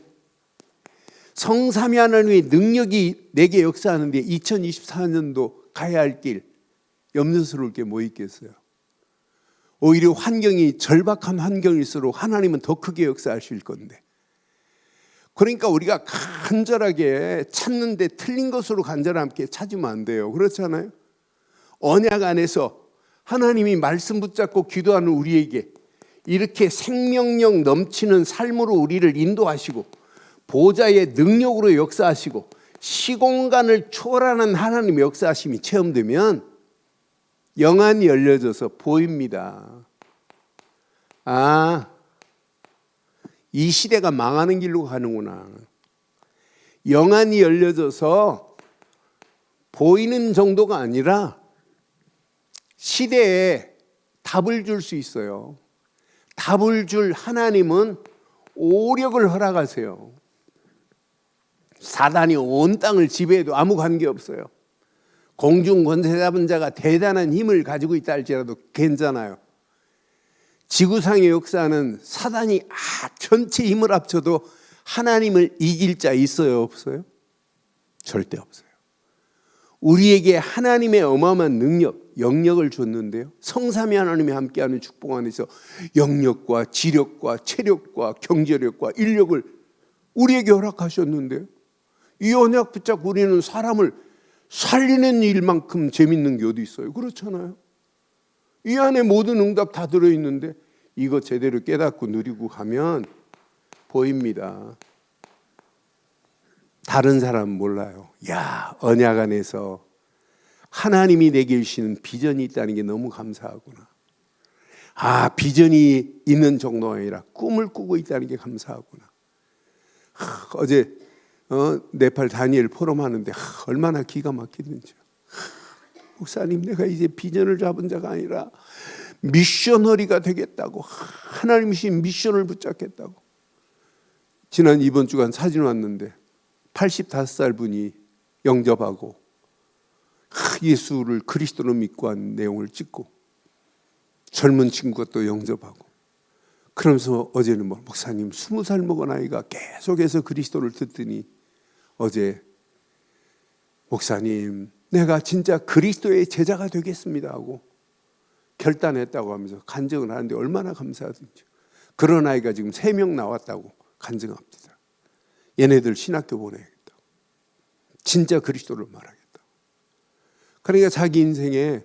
성삼위 하나님의 능력이 내게 역사하는데 2024년도 가야 할 길 염려스러울 게 뭐 있겠어요? 오히려 환경이 절박한 환경일수록 하나님은 더 크게 역사하실 건데 그러니까 우리가 간절하게 찾는데 틀린 것으로 간절함께 찾으면 안 돼요. 그렇잖아요? 언약 안에서 하나님이 말씀 붙잡고 기도하는 우리에게 이렇게 생명력 넘치는 삶으로 우리를 인도하시고 보좌의 능력으로 역사하시고 시공간을 초월하는 하나님의 역사하심이 체험되면 영안이 열려져서 보입니다. 이 시대가 망하는 길로 가는구나. 영안이 열려져서 보이는 정도가 아니라 시대에 답을 줄 수 있어요. 답을 줄 하나님은 오력을 허락하세요. 사단이 온 땅을 지배해도 아무 관계없어요. 공중 권세 잡은 자가 대단한 힘을 가지고 있다 할지라도 괜찮아요. 지구상의 역사는 사단이 전체 힘을 합쳐도 하나님을 이길 자 있어요, 없어요? 절대 없어요. 우리에게 하나님의 어마어마한 능력, 영역을 줬는데요. 성삼위 하나님이 함께하는 축복 안에서 영역과 지력과 체력과 경제력과 인력을 우리에게 허락하셨는데요. 이 언약 붙잡고 우리는 사람을 살리는 일만큼 재밌는 게 어디 있어요? 그렇잖아요. 이 안에 모든 응답 다 들어있는데 이거 제대로 깨닫고 누리고 가면 보입니다. 다른 사람은 몰라요. 야, 언약 안에서 하나님이 내게 주시는 비전이 있다는 게 너무 감사하구나. 비전이 있는 정도가 아니라 꿈을 꾸고 있다는 게 감사하구나. 어제 네팔 다니엘 포럼 하는데 얼마나 기가 막히는지. 목사님, 내가 이제 비전을 잡은 자가 아니라 미셔너리가 되겠다고, 하나님이 주신 미션을 붙잡겠다고. 지난 이번 주간 사진 왔는데 85살 분이 영접하고 예수를 그리스도로 믿고 한 내용을 찍고 젊은 친구가 또 영접하고 그러면서 어제는 목사님 20살 먹은 아이가 계속해서 그리스도를 듣더니 어제 목사님 내가 진짜 그리스도의 제자가 되겠습니다 하고 결단했다고 하면서 간증을 하는데 얼마나 감사하든지. 그런 아이가 지금 3명 나왔다고 간증합니다. 얘네들 신학교 보내야겠다. 진짜 그리스도를 말하겠다. 그러니까 자기 인생에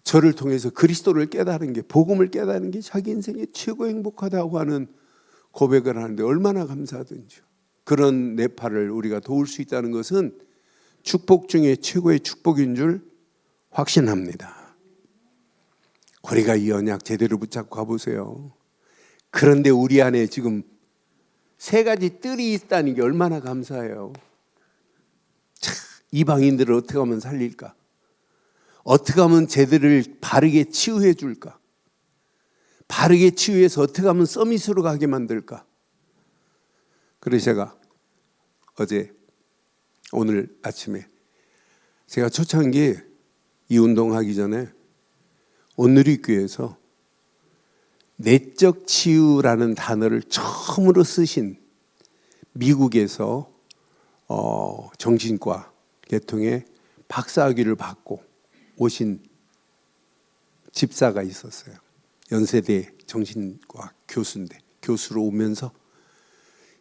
저를 통해서 그리스도를 깨달은 게, 복음을 깨달은 게 자기 인생에 최고 행복하다고 하는 고백을 하는데 얼마나 감사하든지요. 그런 네팔을 우리가 도울 수 있다는 것은 축복 중에 최고의 축복인 줄 확신합니다. 우리가 이 언약 제대로 붙잡고 가보세요. 그런데 우리 안에 지금 3가지 뜰이 있다는 게 얼마나 감사해요. 이방인들을 어떻게 하면 살릴까? 어떻게 하면 쟤들을 바르게 치유해 줄까? 바르게 치유해서 어떻게 하면 서밋으로 가게 만들까? 그래서 제가 오늘 아침에 제가 초창기에 이 운동하기 전에 온누리교회에서 내적 치유라는 단어를 처음으로 쓰신 미국에서 정신과 계통의 박사학위를 받고 오신 집사가 있었어요. 연세대 정신과 교수로 오면서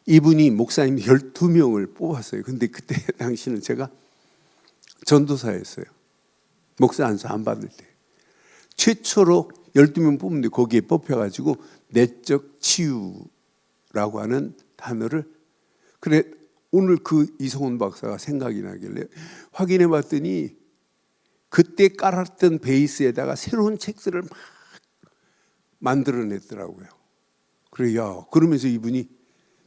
이분이 목사님 12명을 뽑았어요. 근데 그때 당시는 제가 전도사였어요. 목사 안수 안 받을 때. 최초로 12명 뽑는데 거기에 뽑혀가지고 내적 치유라고 하는 단어를 그래 오늘 그 이성훈 박사가 생각이 나길래 확인해 봤더니 그때 깔았던 베이스에다가 새로운 책들을 막 만들어냈더라고요. 그래 야 그러면서 이분이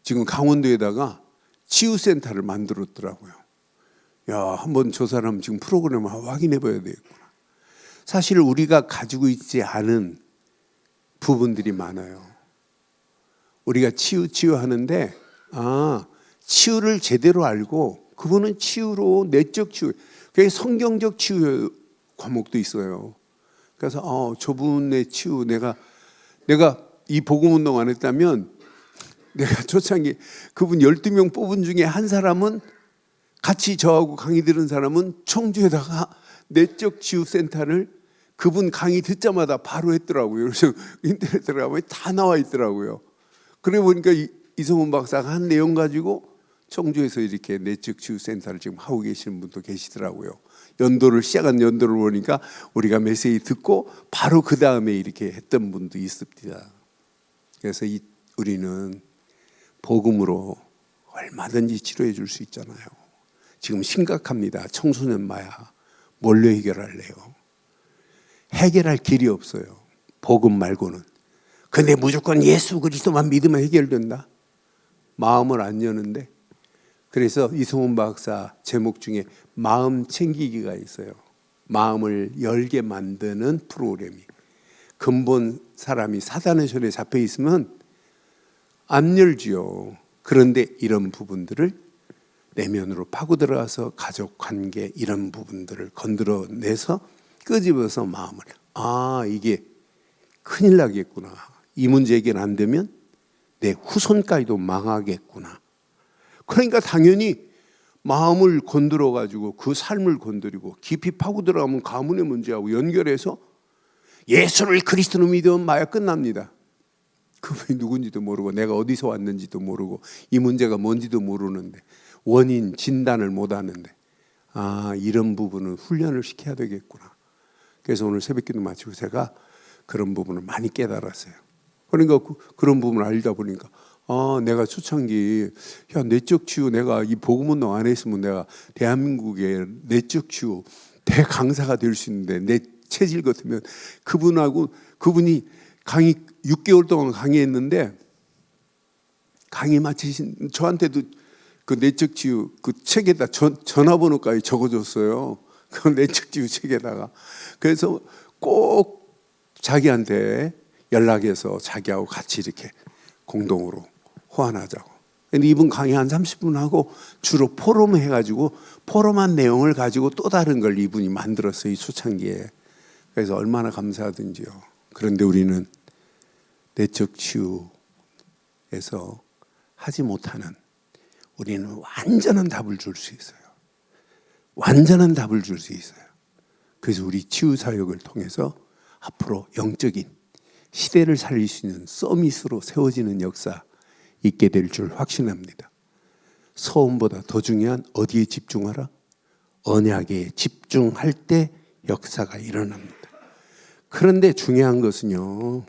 지금 강원도에다가 치유센터를 만들었더라고요. 야 한번 저 사람 지금 프로그램을 확인해 봐야 되겠구나. 사실 우리가 가지고 있지 않은 부분들이 많아요. 우리가 치유하는데 치유를 제대로 알고 그분은 치유로 내적 치유, 그게 성경적 치유 과목도 있어요. 그래서 저분의 치유 내가 이 복음 운동 안 했다면 내가 초창기 그분 12명 뽑은 중에 한 사람은 같이 저하고 강의 들은 사람은 청주에다가 내적 치유 센터를 그분 강의 듣자마자 바로 했더라고요. 그래서 인터넷 들어가면 다 나와 있더라고요. 그래 보니까 이성훈 박사가 한 내용 가지고 청주에서 이렇게 내적 치유 센터를 지금 하고 계시는 분도 계시더라고요. 시작한 연도를 보니까 우리가 메시지 듣고 바로 그 다음에 이렇게 했던 분도 있습니다. 그래서 우리는 복음으로 얼마든지 치료해 줄 수 있잖아요. 지금 심각합니다. 청소년 마약 뭘로 해결할래요? 해결할 길이 없어요. 복음 말고는. 근데 무조건 예수 그리스도만 믿으면 해결된다? 마음을 안 여는데. 그래서 이성훈 박사 제목 중에 마음 챙기기가 있어요. 마음을 열게 만드는 프로그램이. 근본 사람이 사단의 손에 잡혀 있으면 안 열지요. 그런데 이런 부분들을 내면으로 파고 들어가서 가족 관계 이런 부분들을 건드려내서 끄집어서 마음을 이게 큰일 나겠구나. 이 문제 해결 안 되면 내 후손까지도 망하겠구나. 그러니까 당연히 마음을 건드려 가지고 그 삶을 건드리고 깊이 파고 들어가면 가문의 문제하고 연결해서 예수를 그리스도로 믿으면 마약 끝납니다. 그분이 누군지도 모르고 내가 어디서 왔는지도 모르고 이 문제가 뭔지도 모르는데 원인 진단을 못하는데 이런 부분은 훈련을 시켜야 되겠구나. 그래서 오늘 새벽기도 마치고 제가 그런 부분을 많이 깨달았어요. 그러니까 그런 부분을 알다 보니까 내가 초창기 내적 치유 내가 이 복음운동 안 했으면 내가 대한민국의 내적 치유 대강사가 될 수 있는데 내 체질 같으면 그분이 강의 6개월 동안 강의했는데 강의 마치신 저한테도 그 내적 치유 그 책에다 전화번호까지 적어줬어요. 그 내적 치유 책에다가. 그래서 꼭 자기한테 연락해서 자기하고 같이 이렇게 공동으로 호환하자고. 근데 이분 강의 한 30분 하고 주로 포럼 해가지고 포럼한 내용을 가지고 또 다른 걸 이분이 만들었어요. 이 초창기에. 그래서 얼마나 감사하든지요. 그런데 우리는 내적 치유에서 하지 못하는 우리는 완전한 답을 줄 수 있어요. 완전한 답을 줄 수 있어요. 그래서 우리 치유 사역을 통해서 앞으로 영적인 시대를 살릴 수 있는 서밋으로 세워지는 역사 있게 될 줄 확신합니다. 소음보다 더 중요한 어디에 집중하라? 언약에 집중할 때 역사가 일어납니다. 그런데 중요한 것은요.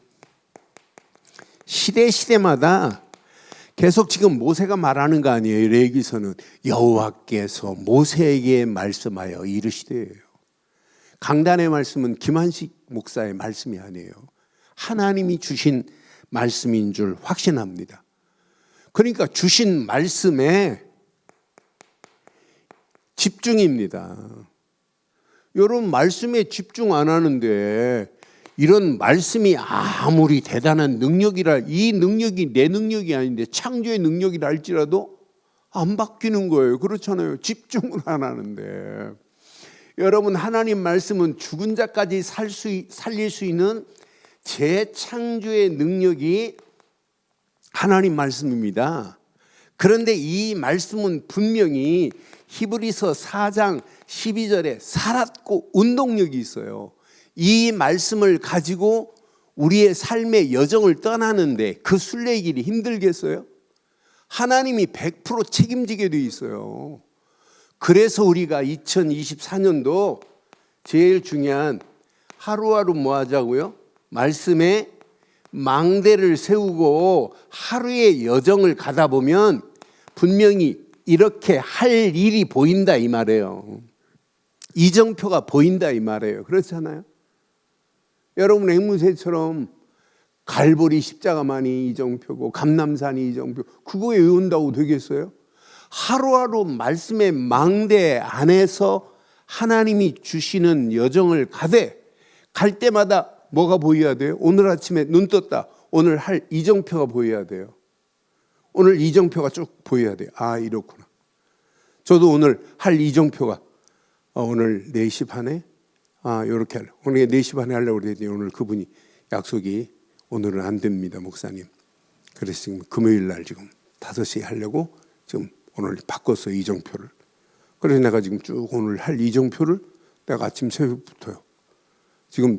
시대마다 계속 지금 모세가 말하는 거 아니에요. 레위기서는 여호와께서 모세에게 말씀하여 이르시되예요. 강단의 말씀은 김한식 목사의 말씀이 아니에요. 하나님이 주신 말씀인 줄 확신합니다. 그러니까 주신 말씀에 집중입니다. 여러분 말씀에 집중 안 하는데 이런 말씀이 아무리 대단한 능력이라, 이 능력이 내 능력이 아닌데 창조의 능력이라 할지라도 안 바뀌는 거예요. 그렇잖아요. 집중을 안 하는데. 여러분, 하나님 말씀은 죽은 자까지 살릴 수 있는 재창조의 능력이 하나님 말씀입니다. 그런데 이 말씀은 분명히 히브리서 4장 12절에 살았고 운동력이 있어요. 이 말씀을 가지고 우리의 삶의 여정을 떠나는데 그 순례길이 힘들겠어요? 하나님이 100% 책임지게 돼 있어요. 그래서 우리가 2024년도 제일 중요한 하루하루 뭐 하자고요? 말씀에 망대를 세우고 하루의 여정을 가다 보면 분명히 이렇게 할 일이 보인다 이 말이에요. 이정표가 보인다 이 말이에요. 그렇잖아요. 여러분, 앵무새처럼 갈보리 십자가만이 이정표고 감남산이 이정표, 그거에 외운다고 되겠어요? 하루하루 말씀의 망대 안에서 하나님이 주시는 여정을 가되 갈 때마다 뭐가 보여야 돼요? 오늘 아침에 눈 떴다. 오늘 할 이정표가 보여야 돼요. 오늘 이정표가 쭉 보여야 돼요. 아, 이렇구나. 저도 오늘 할 이정표가 오늘 4시 반에 이렇게 하려고. 오늘 4시 반에 하려고 그랬더니 오늘 그분이 약속이 오늘은 안 됩니다, 목사님. 그래서 지금 금요일 날 지금 5시에 하려고 지금 오늘 바꿨어요, 이정표를. 그래서 내가 지금 쭉 오늘 할 이정표를 내가 아침 새벽부터요. 지금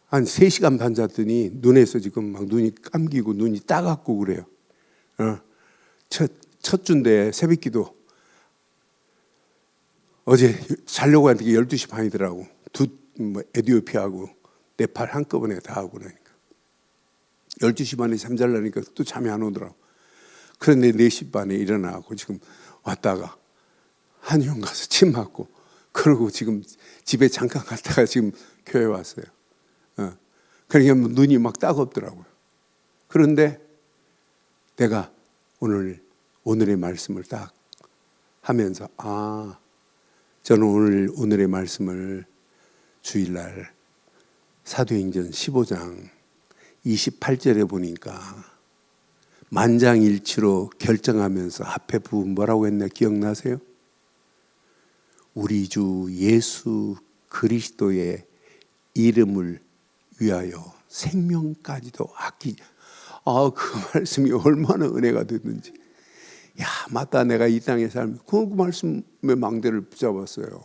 한 3시간 반 잤더니 눈에서 지금 막 눈이 감기고 눈이 따갑고 그래요. 첫 주인데 새벽기도 어제 자려고 하니까 12시 반이더라고. 에티오피아하고 네팔 한꺼번에 다 하고 그러니까 12시 반에 잠자려니까 또 잠이 안 오더라고. 그런데 4시 반에 일어나고 지금 왔다가 한의원 가서 침 맞고 그러고 지금 집에 잠깐 갔다가 지금 교회 왔어요. 그러니까 눈이 막 따갑더라고요. 그런데 내가 오늘의 말씀을 딱 하면서 저는 오늘의 말씀을 주일날 사도행전 15장 28절에 보니까 만장일치로 결정하면서 앞에 부분 뭐라고 했나 기억나세요? 우리 주 예수 그리스도의 이름을 위하여 생명까지도 아끼지. 그 말씀이 얼마나 은혜가 됐는지. 맞다. 내가 이 땅에 살면서 그 말씀의 망대를 붙잡았어요.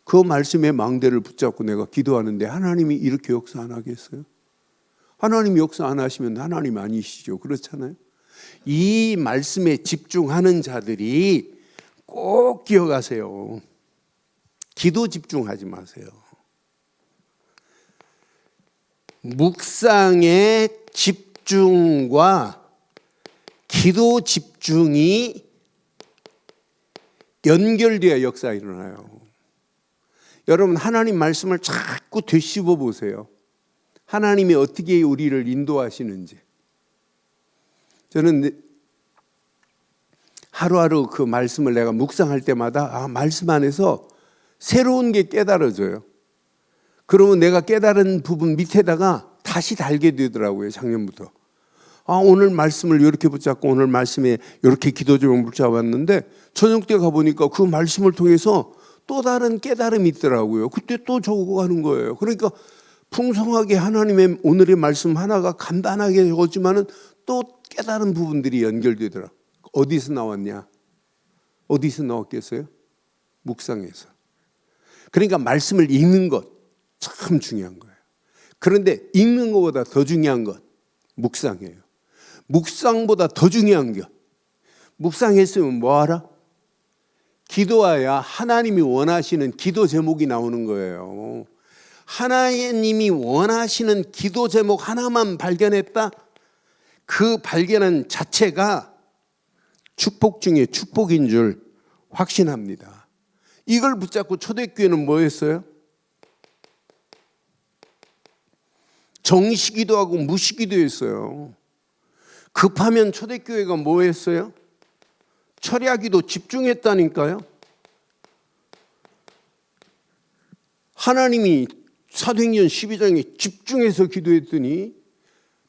그 말씀의 망대를 붙잡고 내가 기도하는데 하나님이 이렇게 역사 안 하겠어요? 하나님이 역사 안 하시면 하나님 아니시죠. 그렇잖아요. 이 말씀에 집중하는 자들이 꼭 기억하세요. 기도 집중하지 마세요. 묵상의 집중과 기도 집중이 연결되어 역사가 일어나요. 여러분, 하나님 말씀을 자꾸 되씹어 보세요. 하나님이 어떻게 우리를 인도하시는지. 저는 하루하루 그 말씀을 내가 묵상할 때마다 말씀 안에서 새로운 게 깨달아져요. 그러면 내가 깨달은 부분 밑에다가 다시 달게 되더라고요. 작년부터. 오늘 말씀을 이렇게 붙잡고 오늘 말씀에 이렇게 기도 제목을 붙잡았는데 저녁 때 가보니까 그 말씀을 통해서 또 다른 깨달음이 있더라고요. 그때 또 적어가는 거예요. 그러니까 풍성하게 하나님의 오늘의 말씀 하나가 간단하게 적었지만은 또 깨달은 부분들이 연결되더라. 어디서 나왔냐? 어디서 나왔겠어요? 묵상에서. 그러니까 말씀을 읽는 것 참 중요한 거예요. 그런데 읽는 것보다 더 중요한 것 묵상이에요. 묵상보다 더 중요한 것 묵상했으면 뭐하라? 기도해야 하나님이 원하시는 기도 제목이 나오는 거예요. 하나님이 원하시는 기도 제목 하나만 발견했다? 그 발견한 자체가 축복 중에 축복인 줄 확신합니다. 이걸 붙잡고 초대교회는 뭐 했어요? 정시기도 하고 무시기도 했어요. 급하면 초대교회가 뭐 했어요? 철야기도 집중했다니까요. 하나님이 사도행전 12장에 집중해서 기도했더니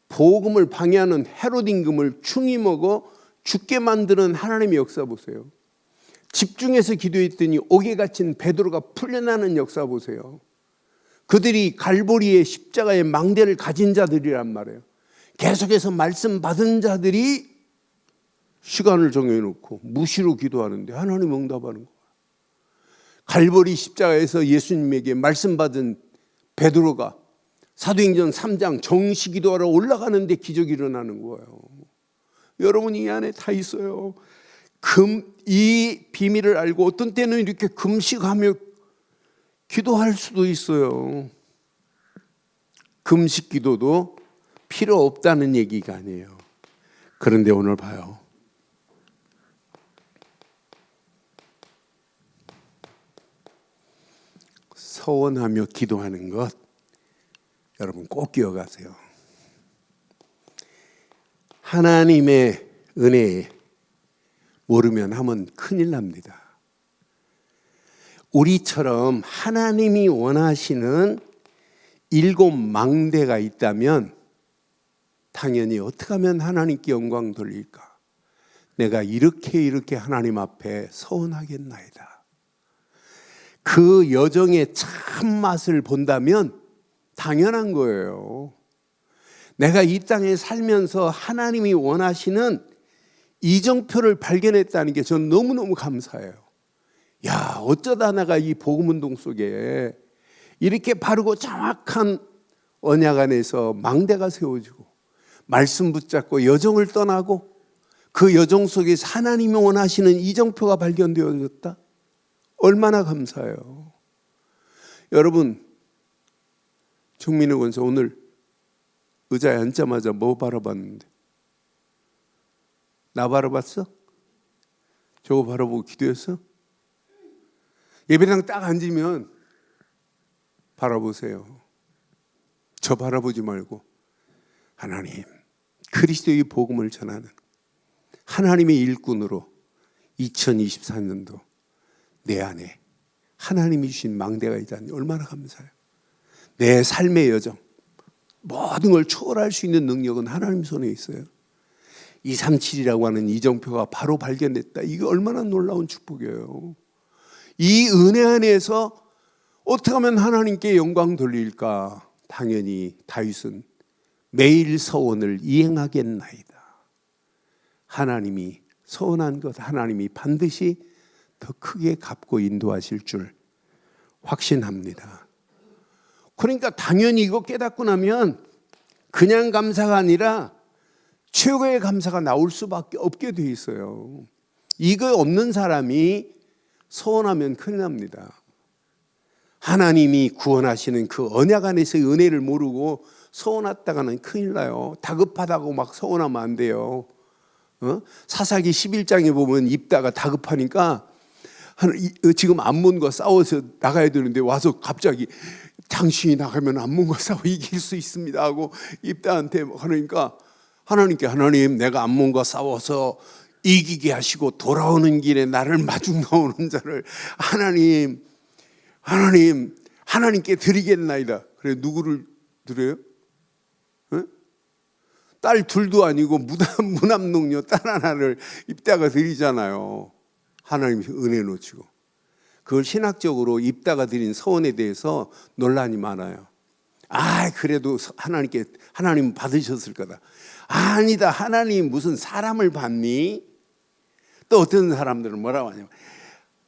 복음을 방해하는 헤롯 임금을 충이 먹어 죽게 만드는 하나님의 역사 보세요. 집중해서 기도했더니 옥에 갇힌 베드로가 풀려나는 역사 보세요. 그들이 갈보리의 십자가의 망대를 가진 자들이란 말이에요. 계속해서 말씀 받은 자들이 시간을 정해놓고 무시로 기도하는데 하나님 응답하는 거예요. 갈보리 십자가에서 예수님에게 말씀 받은 베드로가 사도행전 3장 정시 기도하러 올라가는데 기적이 일어나는 거예요. 여러분 이 안에 다 있어요. 이 비밀을 알고 어떤 때는 이렇게 금식하며 기도할 수도 있어요. 금식 기도도 필요 없다는 얘기가 아니에요. 그런데 오늘 봐요. 서원하며 기도하는 것 여러분 꼭 기억하세요. 하나님의 은혜에 모르면 하면 큰일 납니다. 우리처럼 하나님이 원하시는 7 망대가 있다면 당연히 어떻게 하면 하나님께 영광 돌릴까? 내가 이렇게 하나님 앞에 서원하겠나이다. 그 여정의 참맛을 본다면 당연한 거예요. 내가 이 땅에 살면서 하나님이 원하시는 이정표를 발견했다는 게 전 너무너무 감사해요. 야, 어쩌다 내가 이 복음운동 속에 이렇게 바르고 정확한 언약 안에서 망대가 세워지고 말씀 붙잡고 여정을 떠나고 그 여정 속에서 하나님이 원하시는 이정표가 발견되어졌다. 얼마나 감사해요. 여러분, 정민의 권사 오늘 의자에 앉자마자 뭐 바라봤는데? 나 바라봤어? 저거 바라보고 기도했어? 예배당 딱 앉으면 바라보세요. 저 바라보지 말고 하나님, 그리스도의 복음을 전하는 하나님의 일꾼으로 2024년도 내 안에 하나님이 주신 망대가 있다니 얼마나 감사해요. 내 삶의 여정, 모든 걸 초월할 수 있는 능력은 하나님 손에 있어요. 237이라고 하는 이정표가 바로 발견됐다. 이게 얼마나 놀라운 축복이에요. 이 은혜 안에서 어떻게 하면 하나님께 영광 돌릴까? 당연히 다윗은 매일 서원을 이행하겠나이다. 하나님이 서원한 것 하나님이 반드시 더 크게 갚고 인도하실 줄 확신합니다. 그러니까 당연히 이거 깨닫고 나면 그냥 감사가 아니라 최고의 감사가 나올 수밖에 없게 돼 있어요. 이거 없는 사람이 서원하면 큰일 납니다. 하나님이 구원하시는 그 언약 안에서의 은혜를 모르고 서원했다가는 큰일 나요. 다급하다고 막 서원하면 안 돼요. 사사기 11장에 보면 입다가 다급하니까 지금 암몬과 싸워서 나가야 되는데 와서 갑자기 당신이 나가면 암몬과 싸워 이길 수 있습니다 하고 입다한테 하니까 하나님께 하나님 내가 암몬과 싸워서 이기게 하시고 돌아오는 길에 나를 마중 나오는 자를 하나님께 드리겠나이다. 그래 누구를 드려요? 딸 둘도 아니고 무남농녀 딸 하나를 입다가 드리잖아요. 하나님 은혜 놓치고. 그걸 신학적으로 입다가 드린 서원에 대해서 논란이 많아요. 그래도 하나님 받으셨을 거다. 아니다. 하나님 무슨 사람을 받니? 또 어떤 사람들은 뭐라고 하냐면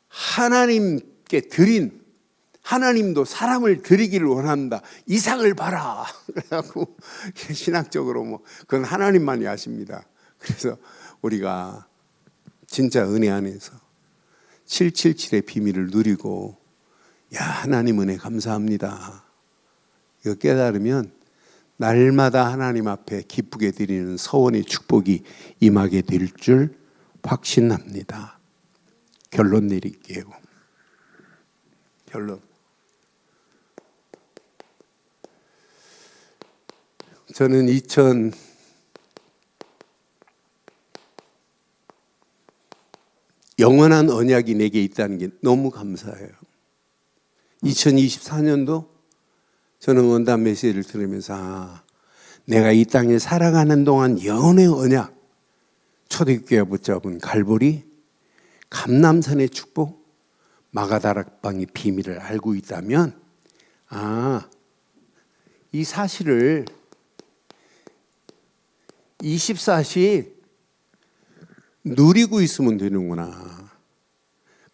하나님께 드린 하나님도 사람을 드리기를 원한다. 이삭을 봐라. 그래갖고 신학적으로 그건 하나님만이 아십니다. 그래서 우리가 진짜 은혜 안에서 777의 비밀을 누리고 하나님 은혜 감사합니다. 이거 깨달으면 날마다 하나님 앞에 기쁘게 드리는 서원의 축복이 임하게 될 줄 확신합니다. 결론 내릴게요. 결론. 저는 영원한 언약이 내게 있다는 게 너무 감사해요. 2024년도 저는 원단 메시지를 들으면서 내가 이 땅에 살아가는 동안 영원의 언약, 초대교회가 붙잡은 갈보리, 감람산의 축복, 마가다락방의 비밀을 알고 있다면 이 사실을 24시 누리고 있으면 되는구나.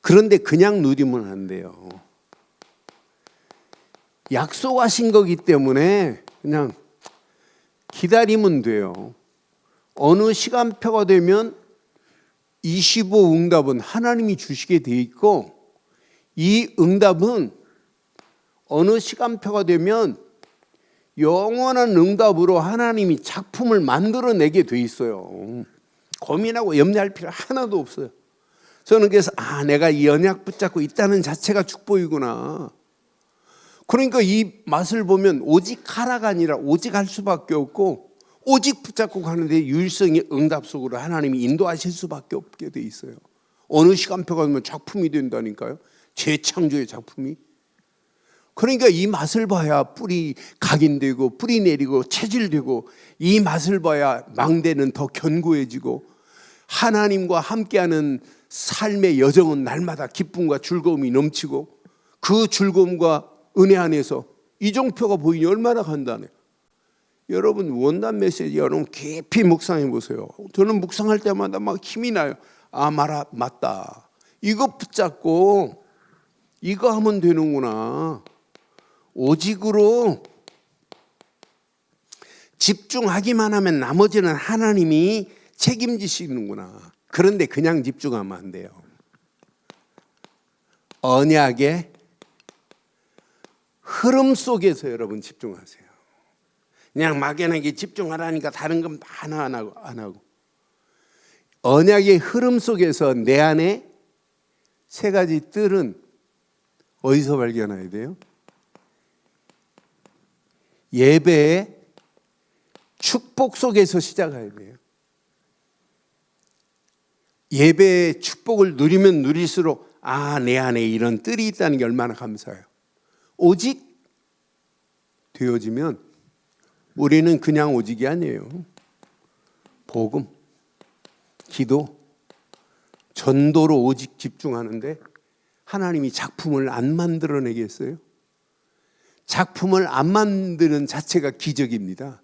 그런데 그냥 누리면 안 돼요. 약속하신 거기 때문에 그냥 기다리면 돼요. 어느 시간표가 되면 25 응답은 하나님이 주시게 돼 있고, 이 응답은 어느 시간표가 되면 영원한 응답으로 하나님이 작품을 만들어내게 돼 있어요. 고민하고 염려할 필요 하나도 없어요. 저는 그래서 내가 이 언약 붙잡고 있다는 자체가 축복이구나. 그러니까 이 맛을 보면 오직 하라가 아니라 오직 할 수밖에 없고, 오직 붙잡고 가는데 유일성의 응답 속으로 하나님이 인도하실 수밖에 없게 돼 있어요. 어느 시간표가 되면 작품이 된다니까요. 재창조의 작품이. 그러니까 이 맛을 봐야 뿌리 각인되고 뿌리 내리고 체질되고, 이 맛을 봐야 망대는 더 견고해지고, 하나님과 함께하는 삶의 여정은 날마다 기쁨과 즐거움이 넘치고, 그 즐거움과 은혜 안에서 이정표가 보이니 얼마나 간단해요. 여러분 원단 메시지 여러분 깊이 묵상해 보세요. 저는 묵상할 때마다 막 힘이 나요. 맞다. 이거 붙잡고 이거 하면 되는구나. 오직으로 집중하기만 하면 나머지는 하나님이 책임지시는구나. 그런데 그냥 집중하면 안 돼요. 언약의 흐름 속에서 여러분 집중하세요. 그냥 막연하게 집중하라니까 다른 건 하나 안 하고. 언약의 흐름 속에서 내 안에 세 가지 뜰은 어디서 발견해야 돼요? 예배의 축복 속에서 시작해야 돼요. 예배의 축복을 누리면 누릴수록 내 안에 이런 뜰이 있다는 게 얼마나 감사해요. 오직 되어지면 우리는 그냥 오직이 아니에요. 복음, 기도, 전도로 오직 집중하는데 하나님이 작품을 안 만들어내겠어요? 작품을 안 만드는 자체가 기적입니다.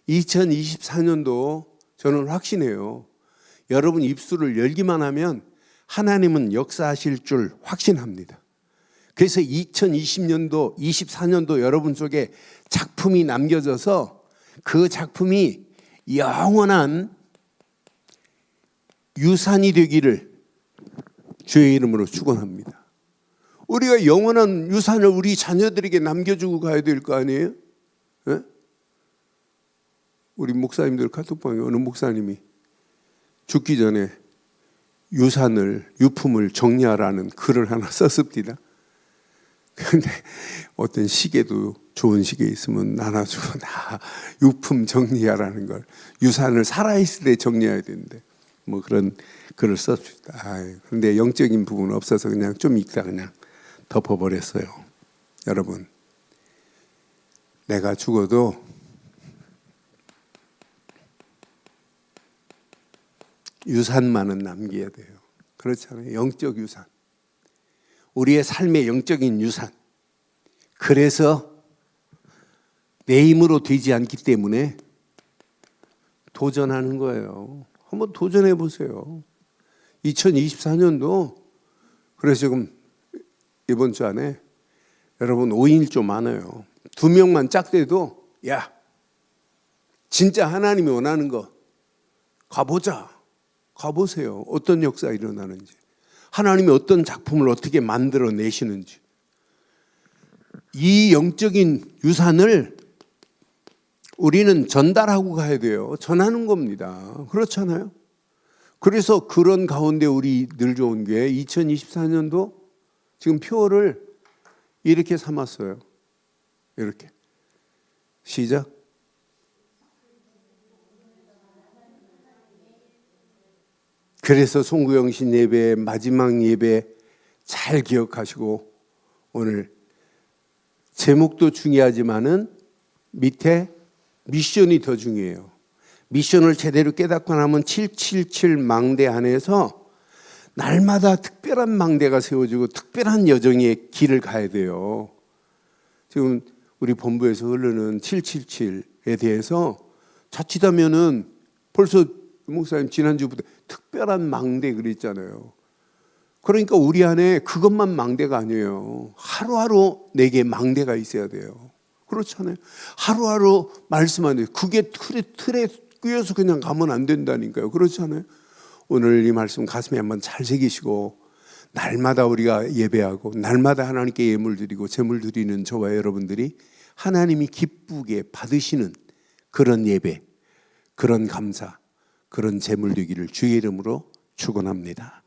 2024년도 저는 확신해요. 여러분 입술을 열기만 하면 하나님은 역사하실 줄 확신합니다. 그래서 2020년도, 24년도 여러분 속에 작품이 남겨져서 그 작품이 영원한 유산이 되기를 주의 이름으로 축원합니다. 우리가 영원한 유산을 우리 자녀들에게 남겨주고 가야 될 거 아니에요? 네? 우리 목사님들 카톡방에 어느 목사님이 죽기 전에 유품을 정리하라는 글을 하나 썼습니다. 그런데 어떤 시계도 좋은 시계 있으면 나눠주고 유품 정리하라는 걸, 유산을 살아있을 때 정리해야 되는데 뭐 그런 글을 썼습니다. 그런데 영적인 부분은 없어서 그냥 좀 읽다 그냥 덮어버렸어요. 여러분, 내가 죽어도 유산만은 남겨야 돼요. 그렇잖아요. 영적 유산. 우리의 삶의 영적인 유산. 그래서 내 힘으로 되지 않기 때문에 도전하는 거예요. 한번 도전해 보세요. 2024년도 그래서 지금 이번 주 안에 여러분 5인일조 많아요. 2명만 짝대도 야 진짜 하나님이 원하는 거 가보자. 가보세요. 어떤 역사 일어나는지, 하나님이 어떤 작품을 어떻게 만들어내시는지. 이 영적인 유산을 우리는 전달하고 가야 돼요. 전하는 겁니다. 그렇잖아요. 그래서 그런 가운데 우리 늘 좋은 교회 2024년도 지금 표를 이렇게 삼았어요. 이렇게 시작. 그래서 송구영신 예배, 마지막 예배 잘 기억하시고 오늘 제목도 중요하지만은 밑에 미션이 더 중요해요. 미션을 제대로 깨닫고 나면 777 망대 안에서 날마다 특별한 망대가 세워지고 특별한 여정의 길을 가야 돼요. 지금 우리 본부에서 흐르는 777에 대해서 자칫하면은 벌써 목사님 지난주부터 특별한 망대 그랬잖아요. 그러니까 우리 안에 그것만 망대가 아니에요. 하루하루 내게 망대가 있어야 돼요. 그렇잖아요. 하루하루 말씀 안 돼요. 그게 틀에 끼어서 그냥 가면 안 된다니까요. 그렇잖아요. 오늘 이 말씀 가슴에 한번 잘 새기시고 날마다 우리가 예배하고 날마다 하나님께 예물 드리고 제물 드리는 저와 여러분들이 하나님이 기쁘게 받으시는 그런 예배, 그런 감사, 그런 제물 되기를 주의 이름으로 축원합니다.